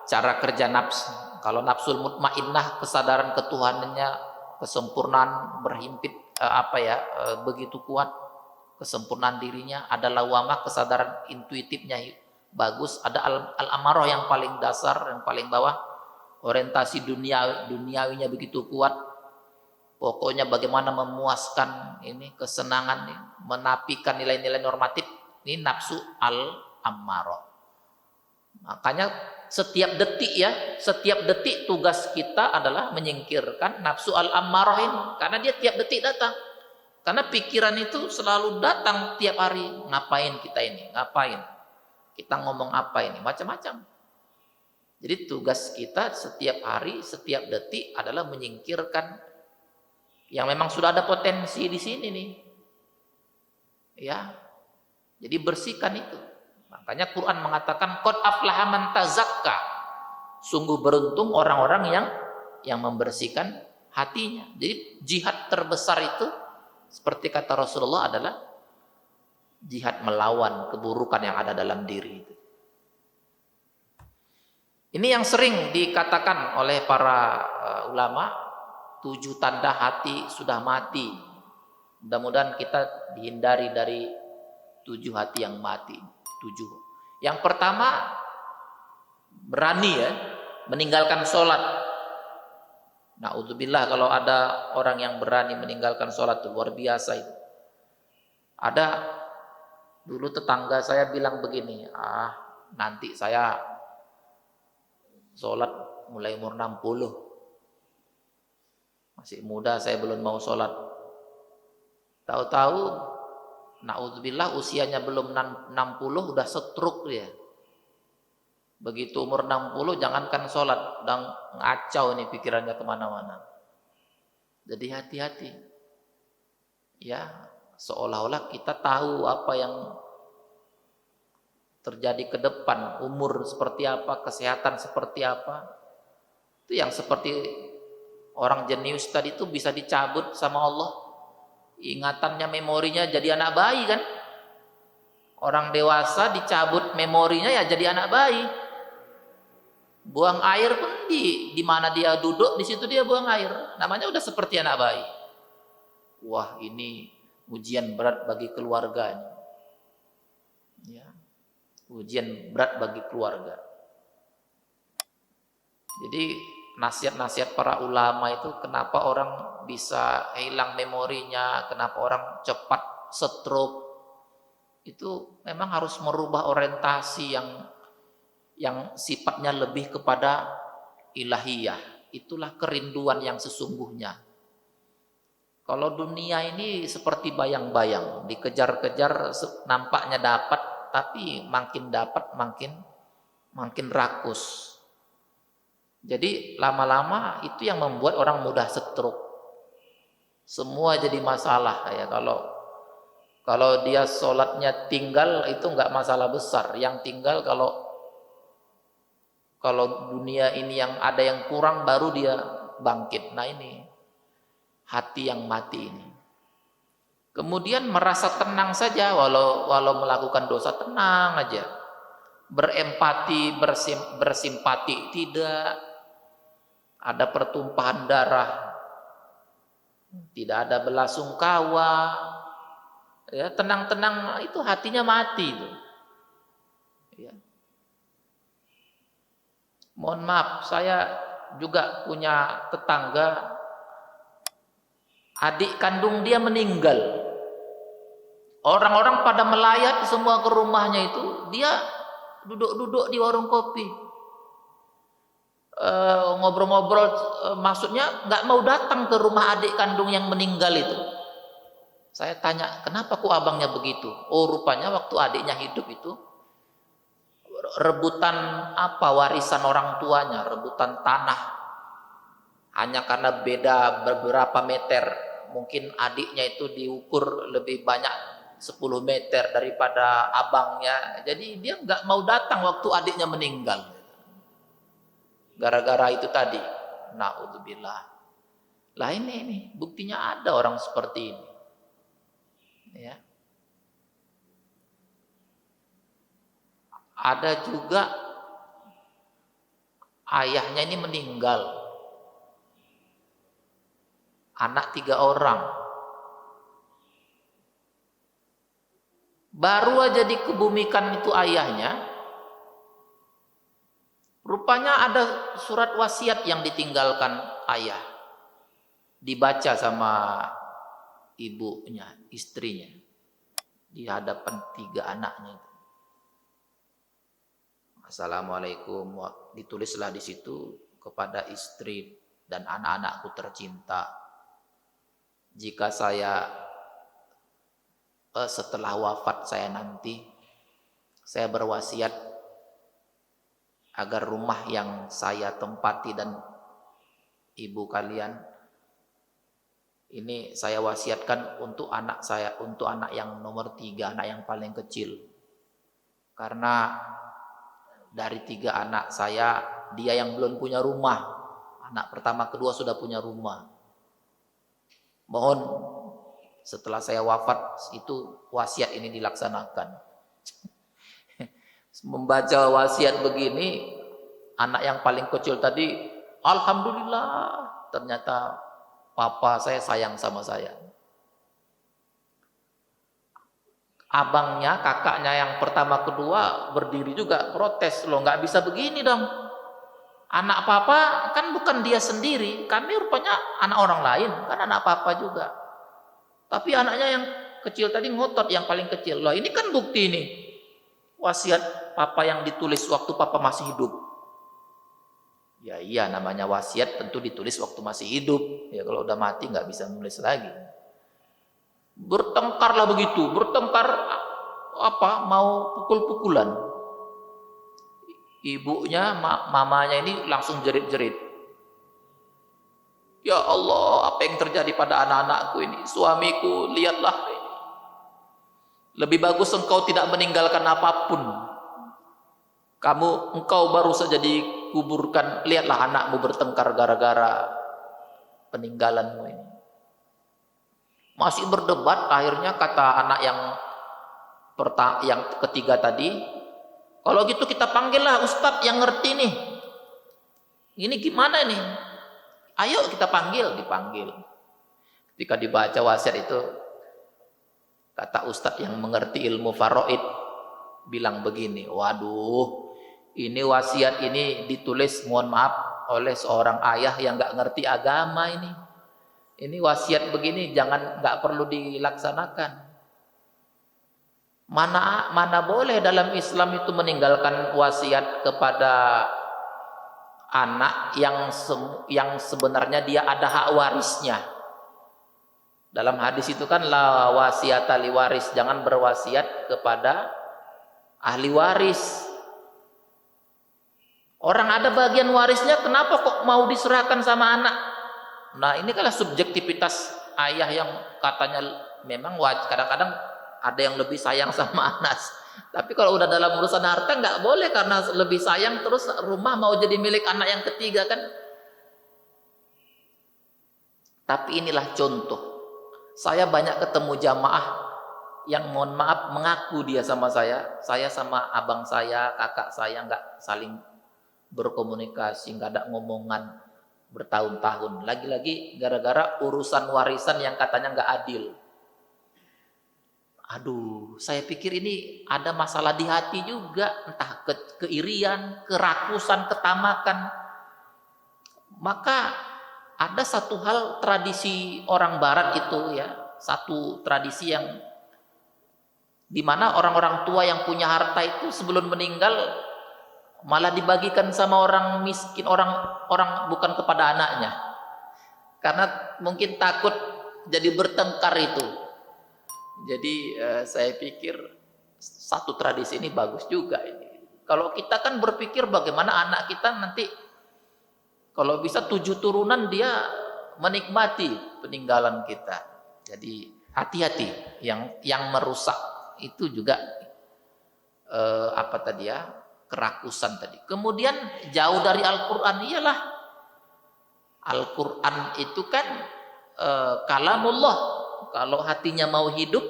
cara kerja nafsu. Kalau nafsul mutmainnah, kesadaran ketuhanannya, kesempurnaan berhimpit begitu kuat, kesempurnaan dirinya. Ada lawamah, kesadaran intuitifnya bagus. Ada al-amarah yang paling dasar, yang paling bawah, orientasi duniawinya begitu kuat. Pokoknya bagaimana memuaskan ini kesenangan, menapikan nilai-nilai normatif. Ini nafsu al-amarah. Makanya setiap detik tugas kita adalah menyingkirkan nafsu al-ammarah ini, karena dia tiap detik datang. Karena pikiran itu selalu datang tiap hari. Ngapain kita ini? Ngapain? Kita ngomong apa ini? Macam-macam. Jadi tugas kita setiap hari, setiap detik adalah menyingkirkan yang memang sudah ada potensi di sini nih. Ya. Jadi bersihkan itu. Makanya Quran mengatakan qad aflaha man tazakka. Sungguh beruntung orang-orang yang membersihkan hatinya. Jadi jihad terbesar itu seperti kata Rasulullah adalah jihad melawan keburukan yang ada dalam diri itu. Ini yang sering dikatakan oleh para ulama, 7 tanda hati sudah mati. Mudah-mudahan kita dihindari dari 7 hati yang mati. 7. Yang pertama, berani ya meninggalkan sholat. Na'udzubillah, kalau ada orang yang berani meninggalkan sholat itu luar biasa itu. Ada dulu tetangga saya bilang begini, nanti saya sholat mulai umur 60. Masih muda, saya belum mau sholat. Tahu-tahu na'udzubillah usianya belum 60 udah stroke dia. Begitu umur 60 jangankan sholat, dan ngacau nih pikirannya kemana-mana. Jadi hati-hati. Ya, seolah-olah kita tahu apa yang terjadi ke depan, umur seperti apa, kesehatan seperti apa. Itu yang seperti orang jenius tadi itu bisa dicabut sama Allah. Ingatannya, memorinya jadi anak bayi kan. Orang dewasa dicabut memorinya ya jadi anak bayi. Buang air pun di mana dia duduk, di situ dia buang air. Namanya udah seperti anak bayi. Wah, ini ujian berat bagi keluarga. Ya. Ujian berat bagi keluarga. Jadi nasihat-nasihat para ulama itu, kenapa orang bisa hilang memorinya, kenapa orang cepat stroke, itu memang harus merubah orientasi yang sifatnya lebih kepada ilahiyah. Itulah kerinduan yang sesungguhnya. Kalau dunia ini seperti bayang-bayang, dikejar-kejar, nampaknya dapat, tapi makin dapat makin rakus. Jadi lama-lama itu yang membuat orang mudah stroke. Semua jadi masalah ya. Kalau dia sholatnya tinggal itu enggak masalah besar. Yang tinggal kalau dunia ini yang ada yang kurang baru dia bangkit. Nah ini hati yang mati ini. Kemudian merasa tenang saja walau melakukan dosa, tenang aja. Berempati, bersimpati tidak. Ada pertumpahan darah, tidak ada belasungkawa, ya tenang-tenang, itu hatinya mati itu. Ya. Mohon maaf, saya juga punya tetangga, adik kandung dia meninggal. Orang-orang pada melayat semua ke rumahnya itu, dia duduk-duduk di warung kopi. Ngobrol-ngobrol, maksudnya nggak mau datang ke rumah adik kandung yang meninggal itu. Saya tanya, kenapa kok abangnya begitu? Oh, rupanya waktu adiknya hidup itu rebutan warisan orang tuanya, rebutan tanah. Hanya karena beda beberapa meter, mungkin adiknya itu diukur lebih banyak 10 meter daripada abangnya. Jadi dia nggak mau datang waktu adiknya meninggal. Gara-gara itu tadi. Naudzubillah. Lah ini buktinya ada orang seperti ini. Ya. Ada juga ayahnya ini meninggal. Anak 3 orang. Baru aja dikebumikan itu ayahnya. Rupanya ada surat wasiat yang ditinggalkan ayah. Dibaca sama ibunya, istrinya. Di hadapan 3 anaknya. Assalamualaikum. Ditulislah di situ, kepada istri dan anak-anakku tercinta. Jika saya setelah wafat saya nanti, saya berwasiat agar rumah yang saya tempati dan ibu kalian ini saya wasiatkan untuk anak saya, untuk anak yang nomor 3, anak yang paling kecil. Karena dari 3 anak saya, dia yang belum punya rumah. Anak pertama, kedua sudah punya rumah. Mohon setelah saya wafat itu wasiat ini dilaksanakan. Membaca wasiat begini, anak yang paling kecil tadi, alhamdulillah, ternyata papa saya sayang sama saya. Abangnya, kakaknya yang pertama kedua berdiri juga protes, loh nggak bisa begini dong. Anak papa kan bukan dia sendiri, kami rupanya anak orang lain, kan anak papa juga. Tapi anaknya yang kecil tadi ngotot, yang paling kecil. Loh ini kan bukti nih, wasiat papa yang ditulis waktu papa masih hidup. Ya iya, namanya wasiat tentu ditulis waktu masih hidup. Ya kalau udah mati nggak bisa nulis lagi. Bertengkarlah begitu, bertengkar mau pukul-pukulan. Ibunya, mamanya ini langsung jerit-jerit. Ya Allah, apa yang terjadi pada anak-anakku ini? Suamiku, lihatlah ini. Lebih bagus engkau tidak meninggalkan apapun. Engkau baru saja dikuburkan, lihatlah anakmu bertengkar gara-gara peninggalanmu ini. Masih berdebat, akhirnya kata anak yang ketiga tadi, kalau gitu kita panggillah ustadz yang ngerti nih. Ini gimana nih? Ayo kita dipanggil. Ketika dibaca wasiat itu, kata ustadz yang mengerti ilmu faraid bilang begini, waduh, ini wasiat ini ditulis, mohon maaf, oleh seorang ayah yang nggak ngerti agama ini. Ini wasiat begini nggak perlu dilaksanakan. Mana boleh dalam Islam itu meninggalkan wasiat kepada anak yang sebenarnya dia ada hak warisnya. Dalam hadis itu kan la wasiata li waris, jangan berwasiat kepada ahli waris. Orang ada bagian warisnya, kenapa kok mau diserahkan sama anak? Nah ini kan subjektivitas ayah yang katanya memang kadang-kadang ada yang lebih sayang sama anak. Tapi kalau udah dalam urusan harta nggak boleh, karena lebih sayang terus rumah mau jadi milik anak yang ketiga kan. Tapi inilah contoh. Saya banyak ketemu jamaah yang mohon maaf mengaku dia sama saya sama abang saya, kakak saya nggak saling berkomunikasi, nggak ada ngomongan bertahun-tahun. Lagi-lagi gara-gara urusan warisan yang katanya nggak adil. Aduh, saya pikir ini ada masalah di hati juga, entah keirian, kerakusan, ketamakan. Maka ada satu hal tradisi orang barat itu ya, satu tradisi yang dimana orang-orang tua yang punya harta itu sebelum meninggal malah dibagikan sama orang miskin, orang bukan kepada anaknya, karena mungkin takut jadi bertengkar itu. Jadi saya pikir satu tradisi ini bagus juga ini. Kalau kita kan berpikir bagaimana anak kita nanti kalau bisa 7 turunan dia menikmati peninggalan kita. Jadi hati-hati yang merusak itu juga apa tadi ya, kerakusan tadi. Kemudian jauh dari Al-Quran, iyalah Al-Quran itu kan kalamullah. Kalau hatinya mau hidup,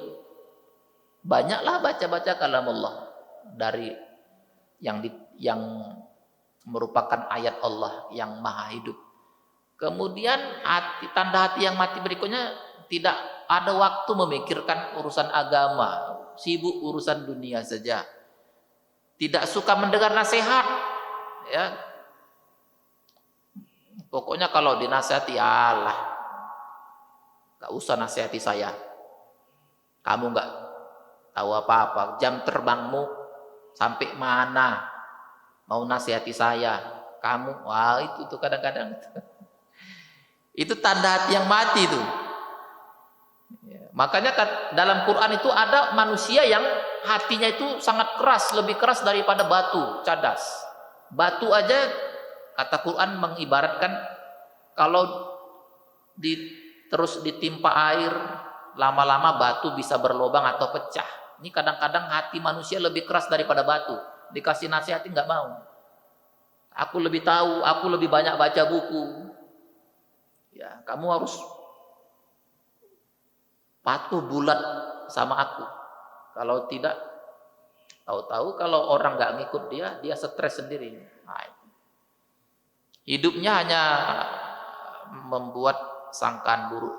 banyaklah baca-baca kalamullah dari yang merupakan ayat Allah yang maha hidup. Kemudian tanda hati yang mati berikutnya tidak ada waktu memikirkan urusan agama, sibuk urusan dunia saja. Tidak suka mendengar nasihat, ya. Pokoknya kalau dinasihati, alah, gak usah nasihati saya. Kamu gak tahu apa-apa. Jam terbangmu sampai mana? Mau nasihati saya? Kamu, wah itu tuh kadang-kadang itu tanda hati yang mati tuh. Makanya dalam Quran itu ada manusia yang hatinya itu sangat keras, lebih keras daripada batu cadas. Batu aja kata Quran mengibaratkan kalau terus ditimpa air, lama-lama batu bisa berlubang atau pecah. Ini kadang-kadang hati manusia lebih keras daripada batu. Dikasih nasihati nggak mau. Aku lebih tahu, aku lebih banyak baca buku. Ya, kamu harus patuh bulat sama aku. Kalau tidak, tahu-tahu kalau orang nggak ngikut dia stres sendiri. Nah, hidupnya hanya membuat sangkaan buruk.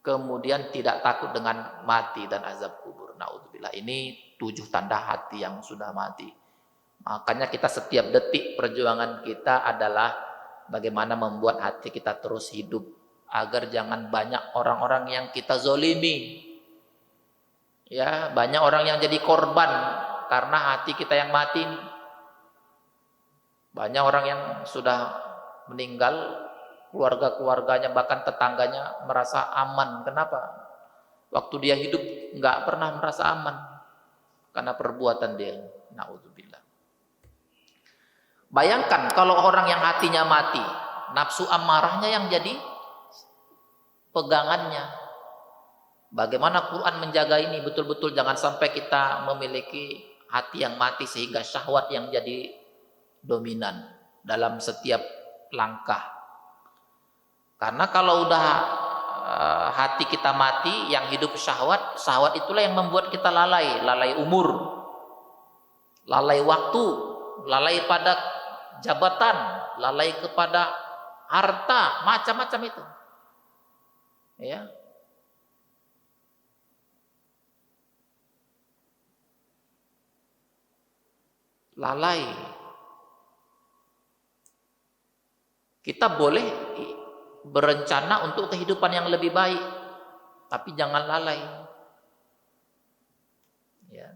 Kemudian tidak takut dengan mati dan azab kubur. Naudzubillah. Ini 7 tanda hati yang sudah mati. Makanya kita setiap detik perjuangan kita adalah bagaimana membuat hati kita terus hidup, agar jangan banyak orang-orang yang kita zolimi. Ya, banyak orang yang jadi korban karena hati kita yang mati. Banyak orang yang sudah meninggal, keluarga-keluarganya bahkan tetangganya merasa aman. Kenapa? Waktu dia hidup nggak pernah merasa aman karena perbuatan dia. Naudzubillah. Bayangkan kalau orang yang hatinya mati, nafsu amarahnya yang jadi pegangannya. Bagaimana Quran menjaga ini betul-betul jangan sampai kita memiliki hati yang mati sehingga syahwat yang jadi dominan dalam setiap langkah. Karena kalau udah hati kita mati, yang hidup syahwat, syahwat itulah yang membuat kita lalai umur, lalai waktu, lalai pada jabatan, lalai kepada harta, macam-macam itu. Ya. Lalai. Kita boleh berencana untuk kehidupan yang lebih baik, tapi jangan lalai. Ya.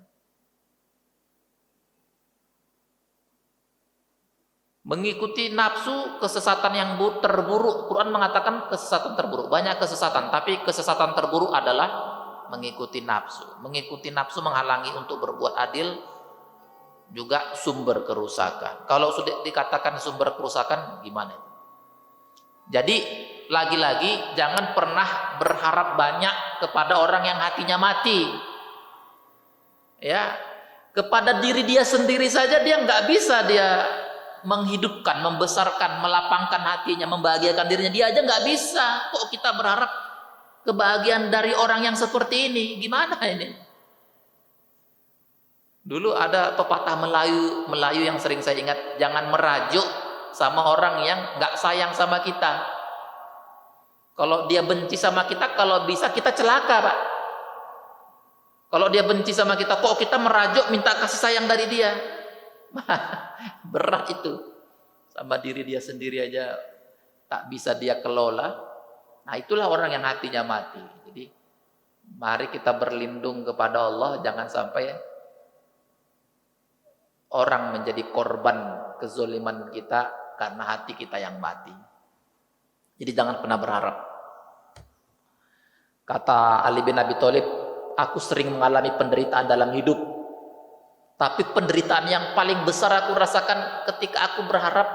Mengikuti nafsu, kesesatan yang terburuk. Quran mengatakan kesesatan terburuk. Banyak kesesatan, tapi kesesatan terburuk adalah mengikuti nafsu. Mengikuti nafsu menghalangi untuk berbuat adil, juga sumber kerusakan. Kalau sudah dikatakan sumber kerusakan, gimana? Jadi lagi-lagi jangan pernah berharap banyak kepada orang yang hatinya mati. Ya, kepada diri dia sendiri saja dia nggak bisa dia menghidupkan, membesarkan, melapangkan hatinya, membahagiakan dirinya. Dia aja nggak bisa. Kok kita berharap kebahagiaan dari orang yang seperti ini? Gimana ini? Dulu ada pepatah Melayu yang sering saya ingat, jangan merajuk sama orang yang nggak sayang sama kita. Kalau dia benci sama kita, kalau bisa kita celaka, Pak. Kalau dia benci sama kita, kok kita merajuk minta kasih sayang dari dia? Berat itu. sama diri dia sendiri aja tak bisa dia kelola. Nah, itulah orang yang hatinya mati. Jadi mari kita berlindung kepada Allah, jangan sampai orang menjadi korban kezoliman kita karena hati kita yang mati. Jadi jangan pernah berharap. Kata Ali bin Abi Thalib, aku sering mengalami penderitaan dalam hidup, tapi penderitaan yang paling besar aku rasakan ketika aku berharap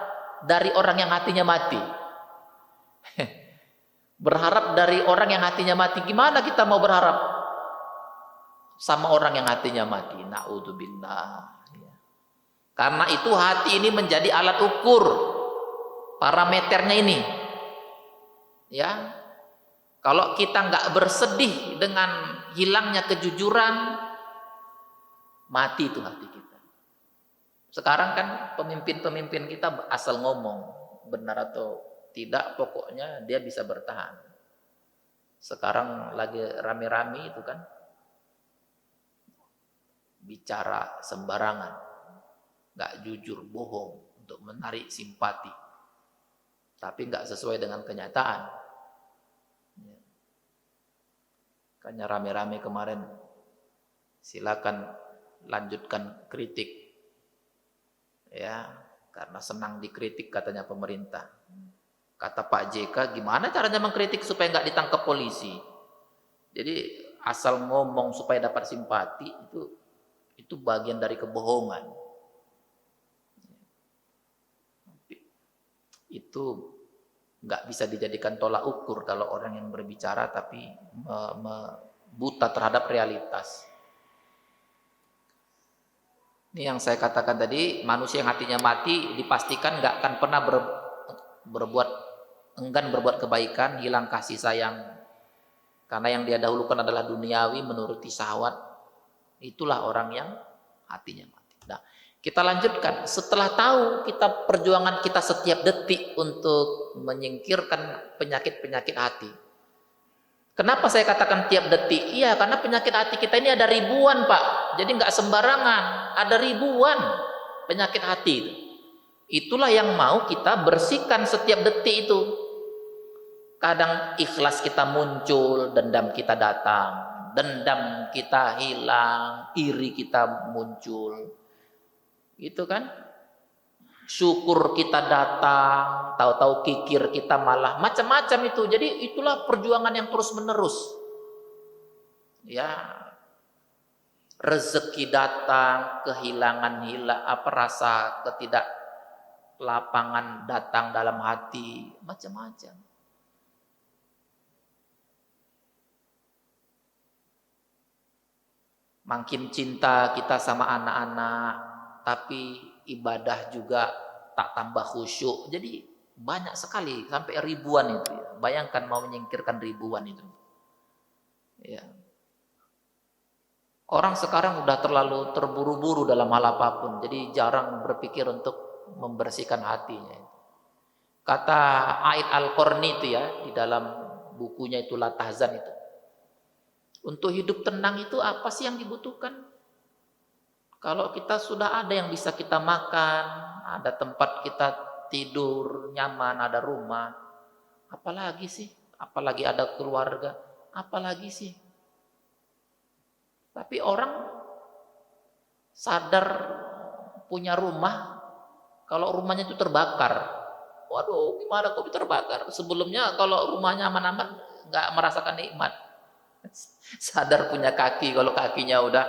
dari orang yang hatinya mati. Berharap dari orang yang hatinya mati. Gimana kita mau berharap sama orang yang hatinya mati? Na'udzubillah. Karena itu hati ini menjadi alat ukur parameternya ini. Ya, kalau kita nggak bersedih dengan hilangnya kejujuran, mati itu hati kita. Sekarang kan pemimpin-pemimpin kita asal ngomong, benar atau tidak, pokoknya dia bisa bertahan. Sekarang lagi rame-rame itu kan, bicara sembarangan, nggak jujur, bohong untuk menarik simpati, tapi nggak sesuai dengan kenyataan. Makanya rame-rame kemarin, silakan lanjutkan kritik, ya, karena senang dikritik katanya pemerintah. Kata Pak JK, gimana caranya mengkritik supaya nggak ditangkap polisi? Jadi asal ngomong supaya dapat simpati itu bagian dari kebohongan. Itu nggak bisa dijadikan tolak ukur kalau orang yang berbicara tapi buta terhadap realitas. Ini yang saya katakan tadi, manusia yang hatinya mati dipastikan nggak akan pernah enggan berbuat kebaikan, hilang kasih sayang. Karena yang dia dahulukan adalah duniawi, menuruti syahwat. Itulah orang yang hatinya mati. Nah, kita lanjutkan. Setelah tahu kita perjuangan kita setiap detik untuk menyingkirkan penyakit-penyakit hati. Kenapa saya katakan tiap detik? Iya, karena penyakit hati kita ini ada ribuan, Pak. Jadi nggak sembarangan, ada ribuan penyakit hati itu. Itulah yang mau kita bersihkan setiap detik itu. Kadang ikhlas kita muncul, dendam kita datang, dendam kita hilang, iri kita muncul. Gitu kan? Syukur kita datang, tahu-tahu kikir kita malah macam-macam itu. Jadi itulah perjuangan yang terus-menerus. Ya. Rezeki datang, kehilangan rasa ketidaklapangan datang dalam hati, macam-macam. Makin cinta kita sama anak-anak, tapi ibadah juga tak tambah khusyuk. Jadi banyak sekali, sampai ribuan itu. Ya. Bayangkan mau menyingkirkan ribuan itu. Ya. Orang sekarang udah terlalu terburu-buru dalam hal apapun, jadi jarang berpikir untuk membersihkan hatinya. Kata Aid Al-Qarni itu ya, di dalam bukunya itu La Tahzan itu. Untuk hidup tenang itu apa sih yang dibutuhkan? Kalau kita sudah ada yang bisa kita makan, ada tempat kita tidur nyaman, ada rumah, apalagi sih? Apalagi ada keluarga, apalagi sih? Tapi orang sadar punya rumah, kalau rumahnya itu terbakar, waduh gimana kok terbakar? Sebelumnya kalau rumahnya aman-aman nggak merasakan nikmat. Sadar punya kaki, kalau kakinya udah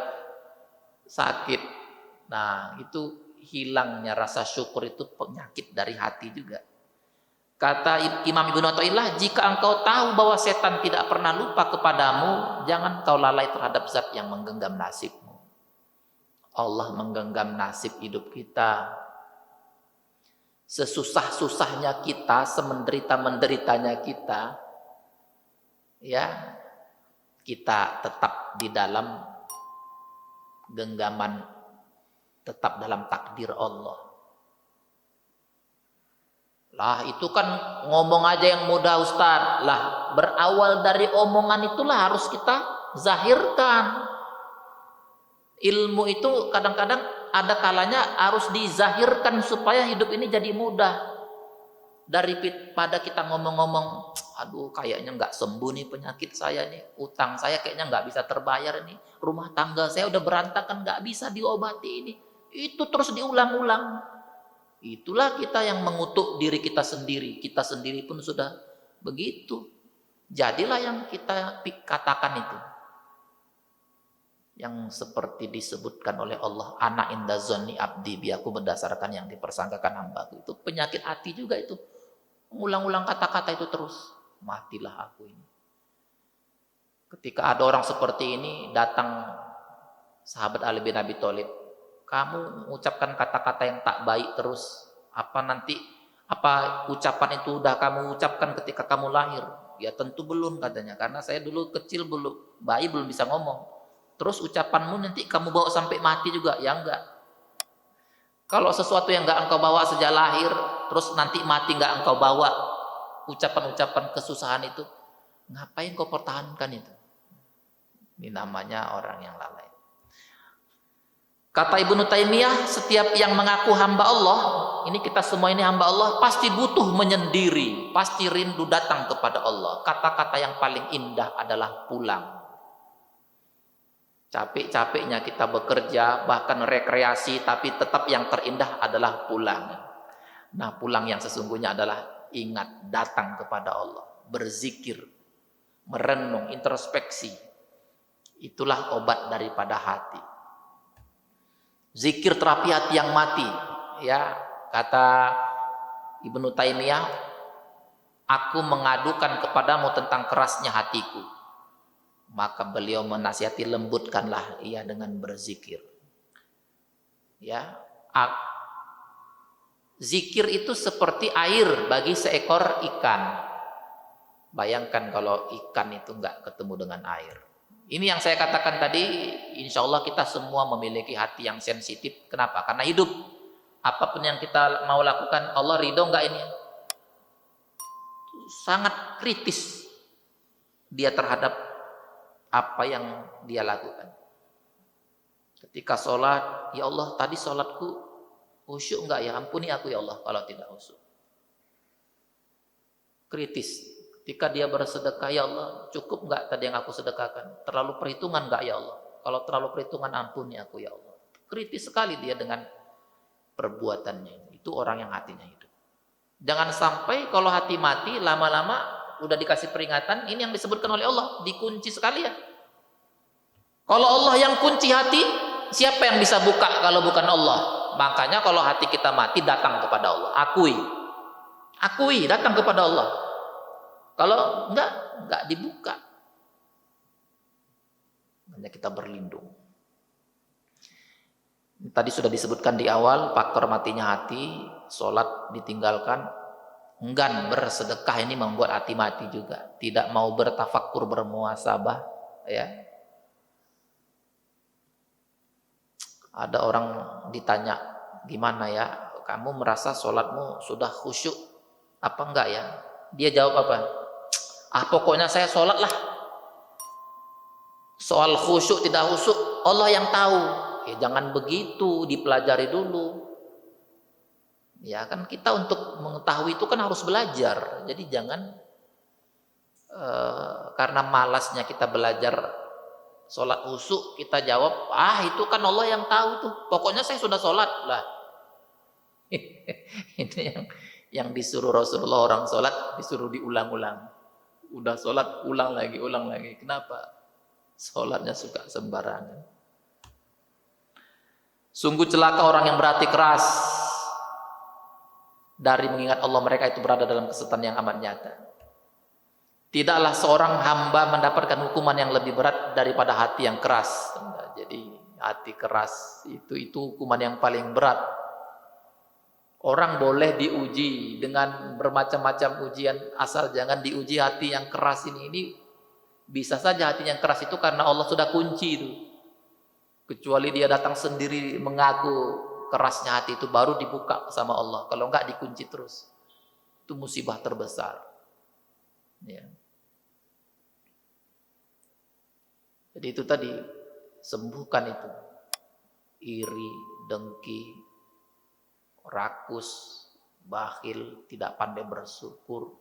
sakit. Nah, itu hilangnya rasa syukur, itu penyakit dari hati juga. Kata Imam Ibnu Athaillah, jika engkau tahu bahwa setan tidak pernah lupa kepadamu, jangan kau lalai terhadap zat yang menggenggam nasibmu. Allah menggenggam nasib hidup kita. Sesusah-susahnya kita, semenderita-menderitanya kita, ya, kita tetap di dalam genggaman, tetap dalam takdir Allah. Lah itu kan ngomong aja yang mudah Ustaz. Lah berawal dari omongan itulah harus kita zahirkan. Ilmu itu kadang-kadang ada kalanya harus dizahirkan supaya hidup ini jadi mudah. Daripada kita ngomong-ngomong, aduh kayaknya nggak sembuh nih penyakit saya nih, utang saya kayaknya nggak bisa terbayar nih, rumah tangga saya udah berantakan nggak bisa diobati ini. Itu terus diulang-ulang. Itulah kita yang mengutuk diri kita sendiri pun sudah begitu. Jadilah yang kita katakan itu. Yang seperti disebutkan oleh Allah, ana inda zonni abdi biaku, berdasarkan yang dipersangkakan hambaku. Itu penyakit hati juga itu. Mengulang-ulang kata-kata itu terus. Matilah aku ini. Ketika ada orang seperti ini datang sahabat Ali bin Abi Thalib, kamu mengucapkan kata-kata yang tak baik terus, apa ucapan itu udah kamu ucapkan ketika kamu lahir? Ya tentu belum katanya, karena saya dulu kecil bayi belum bisa ngomong. Terus ucapanmu nanti kamu bawa sampai mati juga? Ya enggak. Kalau sesuatu yang enggak engkau bawa sejak lahir, terus nanti mati enggak engkau bawa ucapan-ucapan kesusahan itu, ngapain kau pertahankan itu? Ini namanya orang yang lalai. Kata Ibnu Taimiyah, setiap yang mengaku hamba Allah, ini kita semua ini hamba Allah, pasti butuh menyendiri, pasti rindu datang kepada Allah. Kata-kata yang paling indah adalah pulang. Capek-capeknya kita bekerja, bahkan rekreasi, tapi tetap yang terindah adalah pulang. Nah, pulang yang sesungguhnya adalah ingat, datang kepada Allah, berzikir, merenung, introspeksi. Itulah obat daripada hati. Zikir terapi hati yang mati. Ya, kata Ibnu Taimiyah, aku mengadukan kepadamu tentang kerasnya hatiku. Maka beliau menasihati, lembutkanlah ia dengan berzikir. Ya, zikir itu seperti air bagi seekor ikan. Bayangkan kalau ikan itu enggak ketemu dengan air. Ini yang saya katakan tadi, insya Allah kita semua memiliki hati yang sensitif. Kenapa? Karena hidup. Apapun yang kita mau lakukan, Allah ridho enggak ini? Sangat kritis dia terhadap apa yang dia lakukan. Ketika sholat, ya Allah tadi sholatku khusyuk enggak ya? Ampuni aku ya Allah kalau tidak khusyuk. Kritis. Ketika dia bersedekah, ya Allah cukup enggak tadi yang aku sedekahkan? Terlalu perhitungan enggak ya Allah? Kalau terlalu perhitungan, ampuni aku ya Allah. Kritis sekali dia dengan perbuatannya. Itu orang yang hatinya hidup. Jangan sampai kalau hati mati, lama-lama udah dikasih peringatan, ini yang disebutkan oleh Allah, dikunci sekali ya. Kalau Allah yang kunci hati, siapa yang bisa buka kalau bukan Allah? Makanya kalau hati kita mati, datang kepada Allah, akui, datang kepada Allah. Kalau enggak dibuka. Hanya kita berlindung. Tadi sudah disebutkan di awal, faktor matinya hati, sholat ditinggalkan, enggan bersedekah ini membuat hati mati juga. Tidak mau bertafakkur, bermuhasabah, ya. Ada orang ditanya, gimana ya, kamu merasa sholatmu sudah khusyuk apa enggak ya? Dia jawab apa? Pokoknya saya sholat lah. Soal khusyuk tidak khusyuk, Allah yang tahu. Ya jangan begitu, dipelajari dulu. Ya kan kita untuk mengetahui itu kan harus belajar. Jadi jangan karena malasnya kita belajar sholat khusyuk, kita jawab, itu kan Allah yang tahu tuh. Pokoknya saya sudah sholat lah. Ini yang disuruh Rasulullah, orang sholat disuruh diulang-ulang. Udah sholat ulang lagi. Kenapa? Sholatnya suka sembarangan. Sungguh celaka orang yang berhati keras dari mengingat Allah, mereka itu berada dalam kesesatan yang amat nyata. Tidaklah seorang hamba mendapatkan hukuman yang lebih berat daripada hati yang keras. Jadi hati keras itu hukuman yang paling berat. Orang boleh diuji dengan bermacam-macam ujian, asal jangan diuji hati yang keras ini bisa saja hati yang keras itu karena Allah sudah kunci itu. Kecuali dia datang sendiri mengaku kerasnya hati itu, baru dibuka sama Allah. Kalau enggak dikunci terus. Itu musibah terbesar. Ya. Jadi itu tadi, sembuhkan itu. Iri, dengki, rakus, bakhil, tidak pandai bersyukur,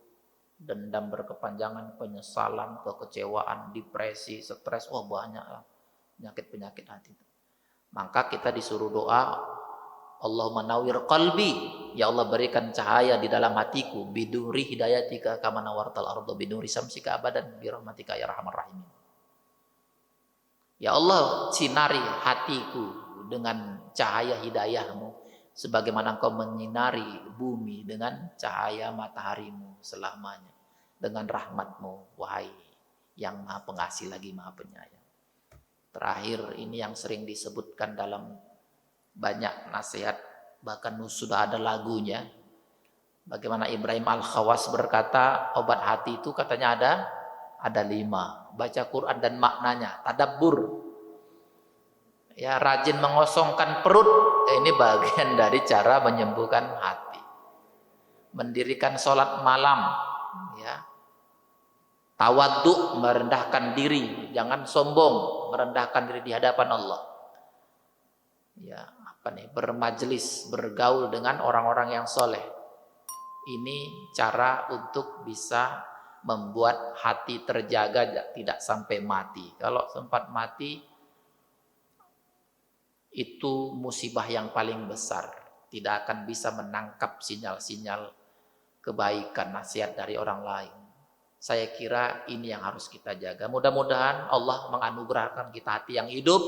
dendam berkepanjangan, penyesalan, kekecewaan, depresi, stres, banyak lah penyakit-penyakit hati. Maka kita disuruh doa, Allahumma nawwir qalbi, ya Allah berikan cahaya di dalam hatiku, biduri hidayatika kama nawartal arda biduri samsika abadan bi rahmatika ya arhamar rahimin. Ya Allah, sinari hatiku dengan cahaya hidayahmu sebagaimana engkau menyinari bumi dengan cahaya mataharimu selamanya, dengan rahmatmu, wahai yang maha pengasih lagi maha penyayang. Terakhir, ini yang sering disebutkan dalam banyak nasihat, bahkan sudah ada lagunya. Bagaimana Ibrahim Al-Khawas berkata, obat hati itu katanya ada 5. Baca Quran dan maknanya, tadabbur. Ya, rajin mengosongkan perut, ini bagian dari cara menyembuhkan hati. Mendirikan sholat malam, ya. Tawadhu, merendahkan diri, jangan sombong, merendahkan diri di hadapan Allah. Ya, bermajelis, bergaul dengan orang-orang yang soleh. Ini cara untuk bisa membuat hati terjaga, tidak sampai mati. Kalau sempat mati, itu musibah yang paling besar. Tidak akan bisa menangkap sinyal-sinyal kebaikan, nasihat dari orang lain. Saya kira ini yang harus kita jaga. Mudah-mudahan Allah menganugerahkan kita hati yang hidup,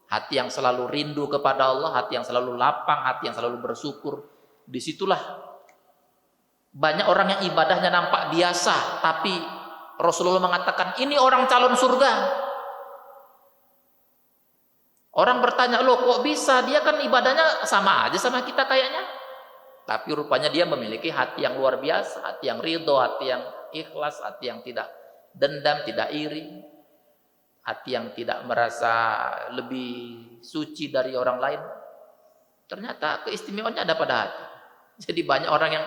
hati yang selalu rindu kepada Allah, hati yang selalu lapang, hati yang selalu bersyukur. Disitulah banyak orang yang ibadahnya nampak biasa, tapi Rasulullah mengatakan ini orang calon surga. Orang bertanya, loh kok bisa? Dia kan ibadahnya sama aja sama kita kayaknya. Tapi rupanya dia memiliki hati yang luar biasa, hati yang ridho, hati yang ikhlas, hati yang tidak dendam, tidak iri, hati yang tidak merasa lebih suci dari orang lain. Ternyata keistimewaannya ada pada hati. Jadi banyak orang yang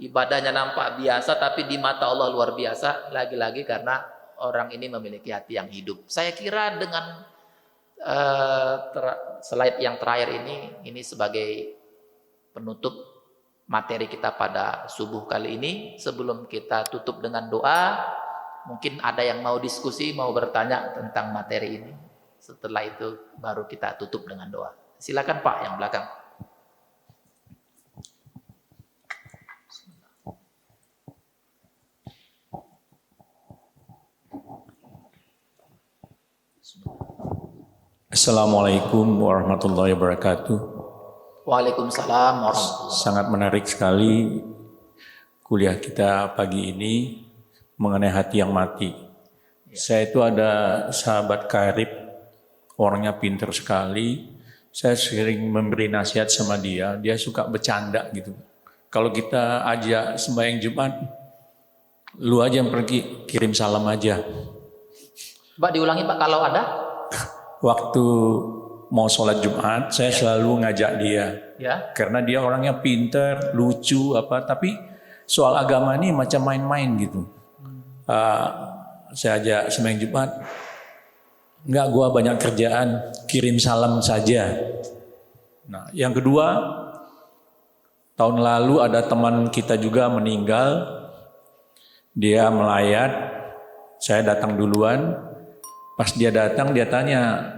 ibadahnya nampak biasa, tapi di mata Allah luar biasa. Lagi-lagi karena orang ini memiliki hati yang hidup. Saya kira dengan slide yang terakhir ini sebagai penutup materi kita pada subuh kali ini. Sebelum kita tutup dengan doa, mungkin ada yang mau diskusi, mau bertanya tentang materi ini. Setelah itu baru kita tutup dengan doa. Silakan Pak yang belakang. Assalamualaikum warahmatullahi wabarakatuh. Waalaikumsalam warahmatullahi wabarakatuh. Sangat menarik sekali kuliah kita pagi ini mengenai hati yang mati. Saya itu ada sahabat karib, orangnya pintar sekali. Saya sering memberi nasihat sama dia. Dia suka bercanda gitu. Kalau kita ajak sembahyang Jumat, lu aja yang pergi, kirim salam aja. Pak diulangi Pak kalau ada. Waktu mau sholat Jumat, saya selalu ngajak dia. Ya. Karena dia orangnya pintar, lucu, tapi soal agama ini macam main-main gitu. Saya ajak sembahyang Jumat, enggak, gua banyak kerjaan, kirim salam saja. Nah, yang kedua, tahun lalu ada teman kita juga meninggal, dia melayat, saya datang duluan. Pas dia datang, dia tanya,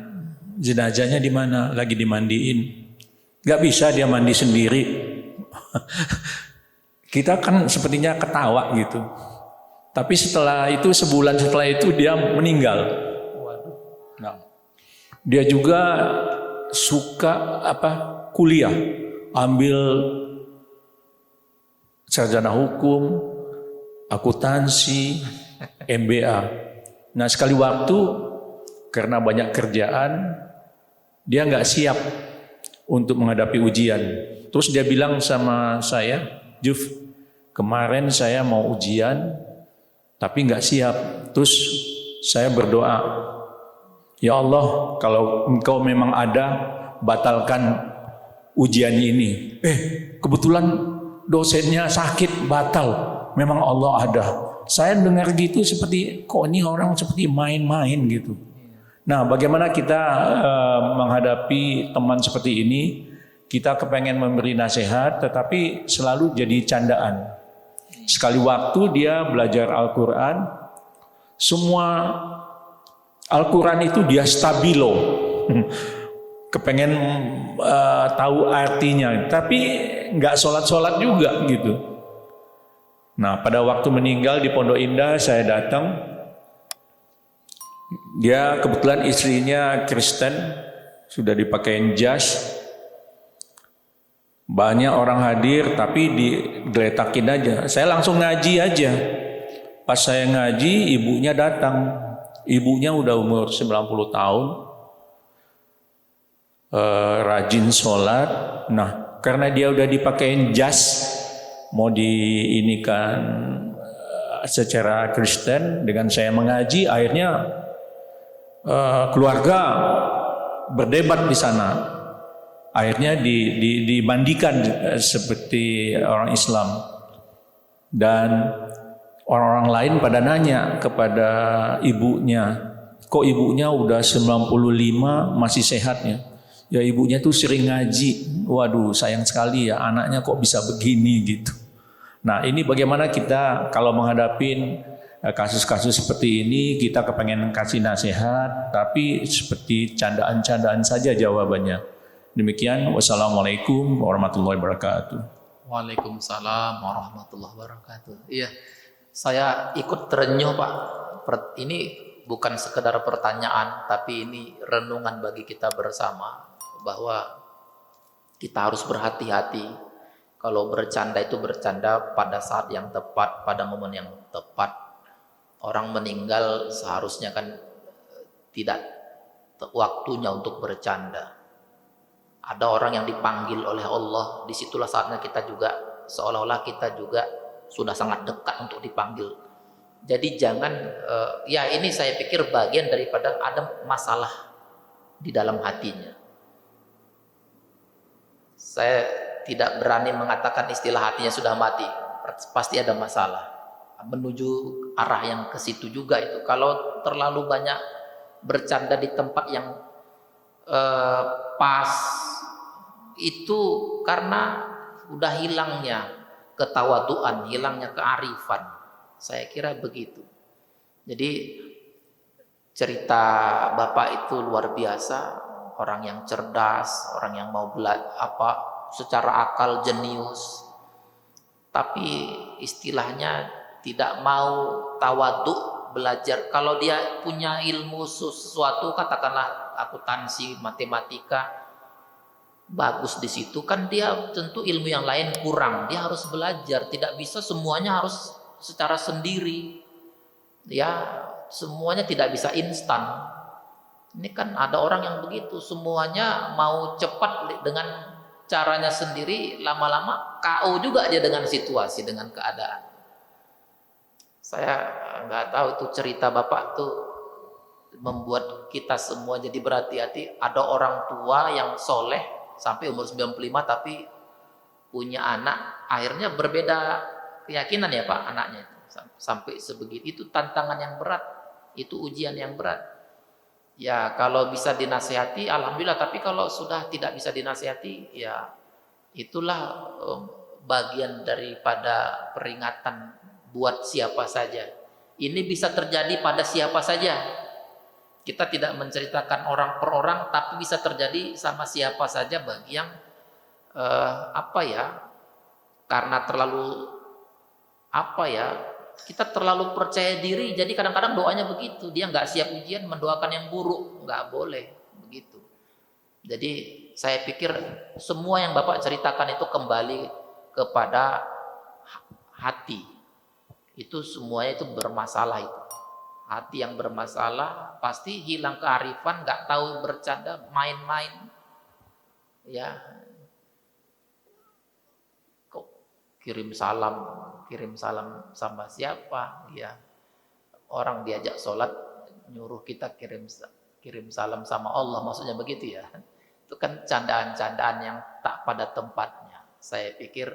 jenazahnya di mana? Lagi dimandiin. Gak bisa dia mandi sendiri. Kita kan sepertinya ketawa gitu. Tapi setelah itu, sebulan setelah itu dia meninggal. Nah, dia juga suka kuliah, ambil sarjana hukum, akuntansi, MBA. Nah, sekali waktu karena banyak kerjaan, dia nggak siap untuk menghadapi ujian. Terus dia bilang sama saya, Juf, kemarin saya mau ujian, tapi nggak siap. Terus saya berdoa, ya Allah, kalau Engkau memang ada, batalkan ujian ini. Kebetulan dosennya sakit, batal. Memang Allah ada. Saya dengar gitu seperti, kok ini orang seperti main-main gitu. Nah, bagaimana kita menghadapi teman seperti ini? Kita kepengen memberi nasihat, tetapi selalu jadi candaan. Sekali waktu dia belajar Al-Quran, semua Al-Quran itu dia stabilo. Kepengen tahu artinya, tapi nggak sholat-sholat juga gitu. Nah, pada waktu meninggal di Pondok Indah, saya datang. Dia kebetulan istrinya Kristen, sudah dipakein jas. Banyak orang hadir, tapi digeletakin aja. Saya langsung ngaji aja. Pas saya ngaji, ibunya datang. Ibunya udah umur 90 tahun. Rajin sholat. Nah, karena dia udah dipakein jas, mau diinikan secara Kristen, dengan saya mengaji, akhirnya keluarga berdebat di sana. Akhirnya dimandikan seperti orang Islam. Dan orang-orang lain pada nanya kepada ibunya, kok ibunya udah 95 masih sehat ya? Ya ibunya tuh sering ngaji. Waduh, sayang sekali ya anaknya kok bisa begini gitu. Nah, ini bagaimana kita kalau menghadapi kasus-kasus seperti ini, kita kepengen kasih nasihat, tapi seperti candaan-candaan saja jawabannya. Demikian, wassalamualaikum warahmatullahi wabarakatuh. Waalaikumsalam warahmatullahi wabarakatuh. Iya, saya ikut terenyuh Pak. Ini bukan sekedar pertanyaan, tapi ini renungan bagi kita bersama, bahwa kita harus berhati-hati. Kalau bercanda itu bercanda pada saat yang tepat, pada momen yang tepat. Orang meninggal seharusnya kan tidak waktunya untuk bercanda. Ada orang yang dipanggil oleh Allah, disitulah saatnya kita juga seolah-olah kita juga sudah sangat dekat untuk dipanggil. Jadi jangan, ya ini saya pikir bagian daripada ada masalah di dalam hatinya. Saya tidak berani mengatakan istilah hatinya sudah mati, pasti ada masalah. Menuju arah yang ke situ juga itu. Kalau terlalu banyak bercanda di tempat yang pas, itu karena udah hilangnya ketawaduan, hilangnya kearifan. Saya kira begitu. Jadi cerita Bapak itu luar biasa, orang yang cerdas, orang yang mau secara akal jenius, tapi istilahnya tidak mau tawaduk belajar. Kalau dia punya ilmu sesuatu, katakanlah akuntansi, matematika, bagus di situ, kan dia tentu ilmu yang lain kurang. Dia harus belajar, tidak bisa semuanya harus secara sendiri. Ya, semuanya tidak bisa instan. Ini kan ada orang yang begitu, semuanya mau cepat dengan caranya sendiri, lama-lama KO juga dia dengan situasi, dengan keadaan. Saya nggak tahu itu cerita Bapak tuh membuat kita semua jadi berhati-hati. Ada orang tua yang soleh sampai umur 95 tapi punya anak, akhirnya berbeda keyakinan ya Pak anaknya itu. Sampai sebegitu, itu tantangan yang berat, itu ujian yang berat. Ya kalau bisa dinasihati alhamdulillah, tapi kalau sudah tidak bisa dinasihati, ya itulah bagian daripada peringatan buat siapa saja. Ini bisa terjadi pada siapa saja. Kita tidak menceritakan orang per orang, tapi bisa terjadi sama siapa saja bagi yang karena terlalu kita terlalu percaya diri. Jadi kadang-kadang doanya begitu, dia nggak siap ujian mendoakan yang buruk, nggak boleh begitu. Jadi saya pikir semua yang Bapak ceritakan itu kembali kepada hati. Itu semuanya itu bermasalah itu. Hati yang bermasalah pasti hilang kearifan, nggak tahu bercanda, main-main. Ya. Kok kirim salam sama siapa? Ya. Orang diajak sholat nyuruh kita kirim salam sama Allah, maksudnya begitu ya. Itu kan candaan-candaan yang tak pada tempatnya. Saya pikir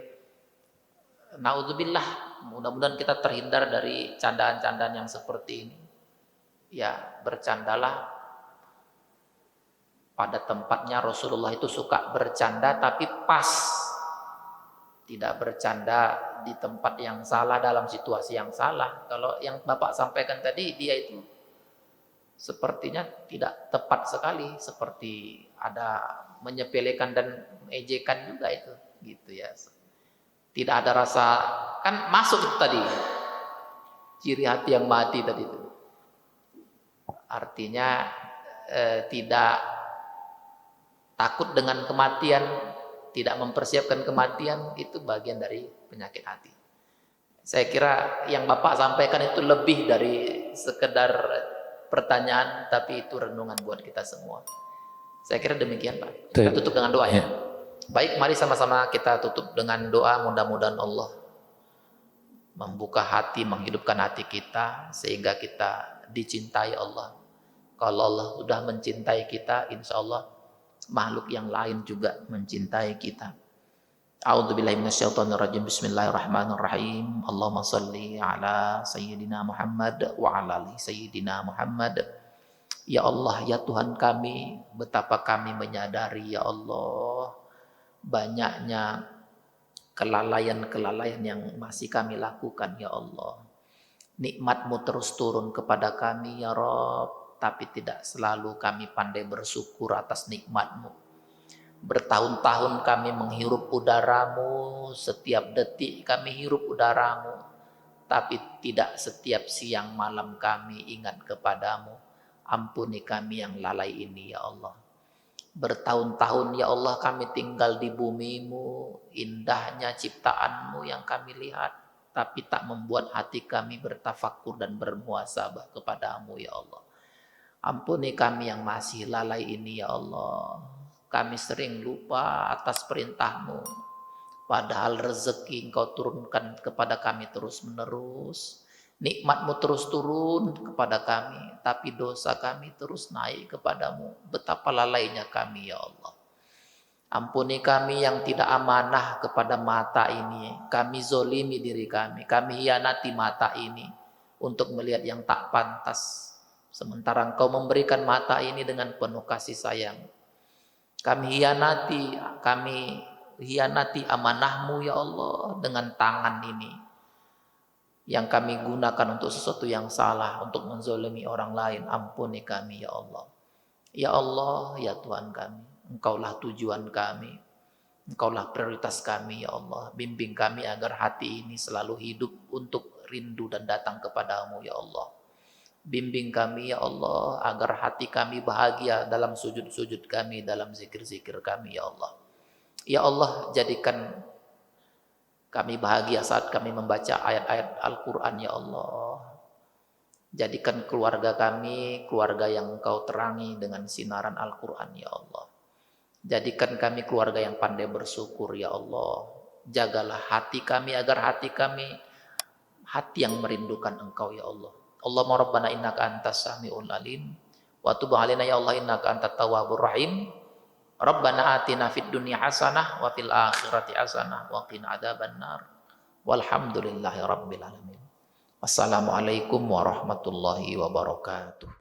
naudzubillah, mudah-mudahan kita terhindar dari candaan-candaan yang seperti ini. Ya, bercandalah pada tempatnya Rasulullah itu suka bercanda tapi pas. Tidak bercanda di tempat yang salah dalam situasi yang salah. Kalau yang Bapak sampaikan tadi, dia itu sepertinya tidak tepat sekali, seperti ada menyepelekan dan mengejekan juga itu, gitu ya. Tidak ada rasa, kan masuk itu tadi, ciri hati yang mati tadi itu. Artinya tidak takut dengan kematian, tidak mempersiapkan kematian, itu bagian dari penyakit hati. Saya kira yang Bapak sampaikan itu lebih dari sekedar pertanyaan, tapi itu renungan buat kita semua. Saya kira demikian, Pak. Kita tutup dengan doa ya. Baik, mari sama-sama kita tutup dengan doa. Mudah-mudahan Allah membuka hati, menghidupkan hati kita sehingga kita dicintai Allah. Kalau Allah sudah mencintai kita, insya Allah makhluk yang lain juga mencintai kita. A'udzubillahi minasyaitonirrajim. Bismillahirrahmanirrahim. Allahumma shalli ala sayyidina Muhammad wa ala ali sayyidina Muhammad. Ya Allah, ya Tuhan kami, betapa kami menyadari ya Allah banyaknya kelalaian-kelalaian yang masih kami lakukan ya Allah. Nikmat-Mu terus turun kepada kami ya Rabb, tapi tidak selalu kami pandai bersyukur atas nikmat-Mu. Bertahun-tahun kami menghirup udara-Mu, setiap detik kami hirup udara-Mu, tapi tidak setiap siang malam kami ingat kepadamu. Ampuni kami yang lalai ini ya Allah. Bertahun-tahun ya Allah kami tinggal di bumi-Mu, indahnya ciptaan-Mu yang kami lihat, tapi tak membuat hati kami bertafakur dan bermuhasabah kepadamu ya Allah. Ampuni kami yang masih lalai ini ya Allah. Kami sering lupa atas perintah-Mu, padahal rezeki Engkau turunkan kepada kami terus menerus. Nikmat-Mu terus turun kepada kami, tapi dosa kami terus naik kepadamu. Betapa lalainya kami ya Allah. Ampuni kami yang tidak amanah kepada mata ini. Kami zolimi diri kami hianati mata ini untuk melihat yang tak pantas. Sementara Engkau memberikan mata ini dengan penuh kasih sayang. Kami hianati amanah-Mu ya Allah dengan tangan ini yang kami gunakan untuk sesuatu yang salah, untuk menzolimi orang lain. Ampuni kami ya Allah. Ya Allah, ya Tuhan kami, Engkaulah tujuan kami, Engkaulah prioritas kami ya Allah. Bimbing kami agar hati ini selalu hidup untuk rindu dan datang kepadamu ya Allah. Bimbing kami ya Allah agar hati kami bahagia dalam sujud-sujud kami, dalam zikir-zikir kami ya Allah. Ya Allah, jadikan kami bahagia saat kami membaca ayat-ayat Al-Quran ya Allah. Jadikan keluarga kami keluarga yang Engkau terangi dengan sinaran Al-Quran ya Allah. Jadikan kami keluarga yang pandai bersyukur ya Allah. Jagalah hati kami agar hati yang merindukan Engkau ya Allah. Allahumma rabbana innaka antas sami'ul alim wa tub 'alaina ya Allah innaka antat tawwabur rahim. Rabbana atina fid dunya hasanah wa fil akhirati hasanah wa qina adzabannar. Walhamdulillahi rabbil alamin. Wassalamualaikum warahmatullahi wabarakatuh.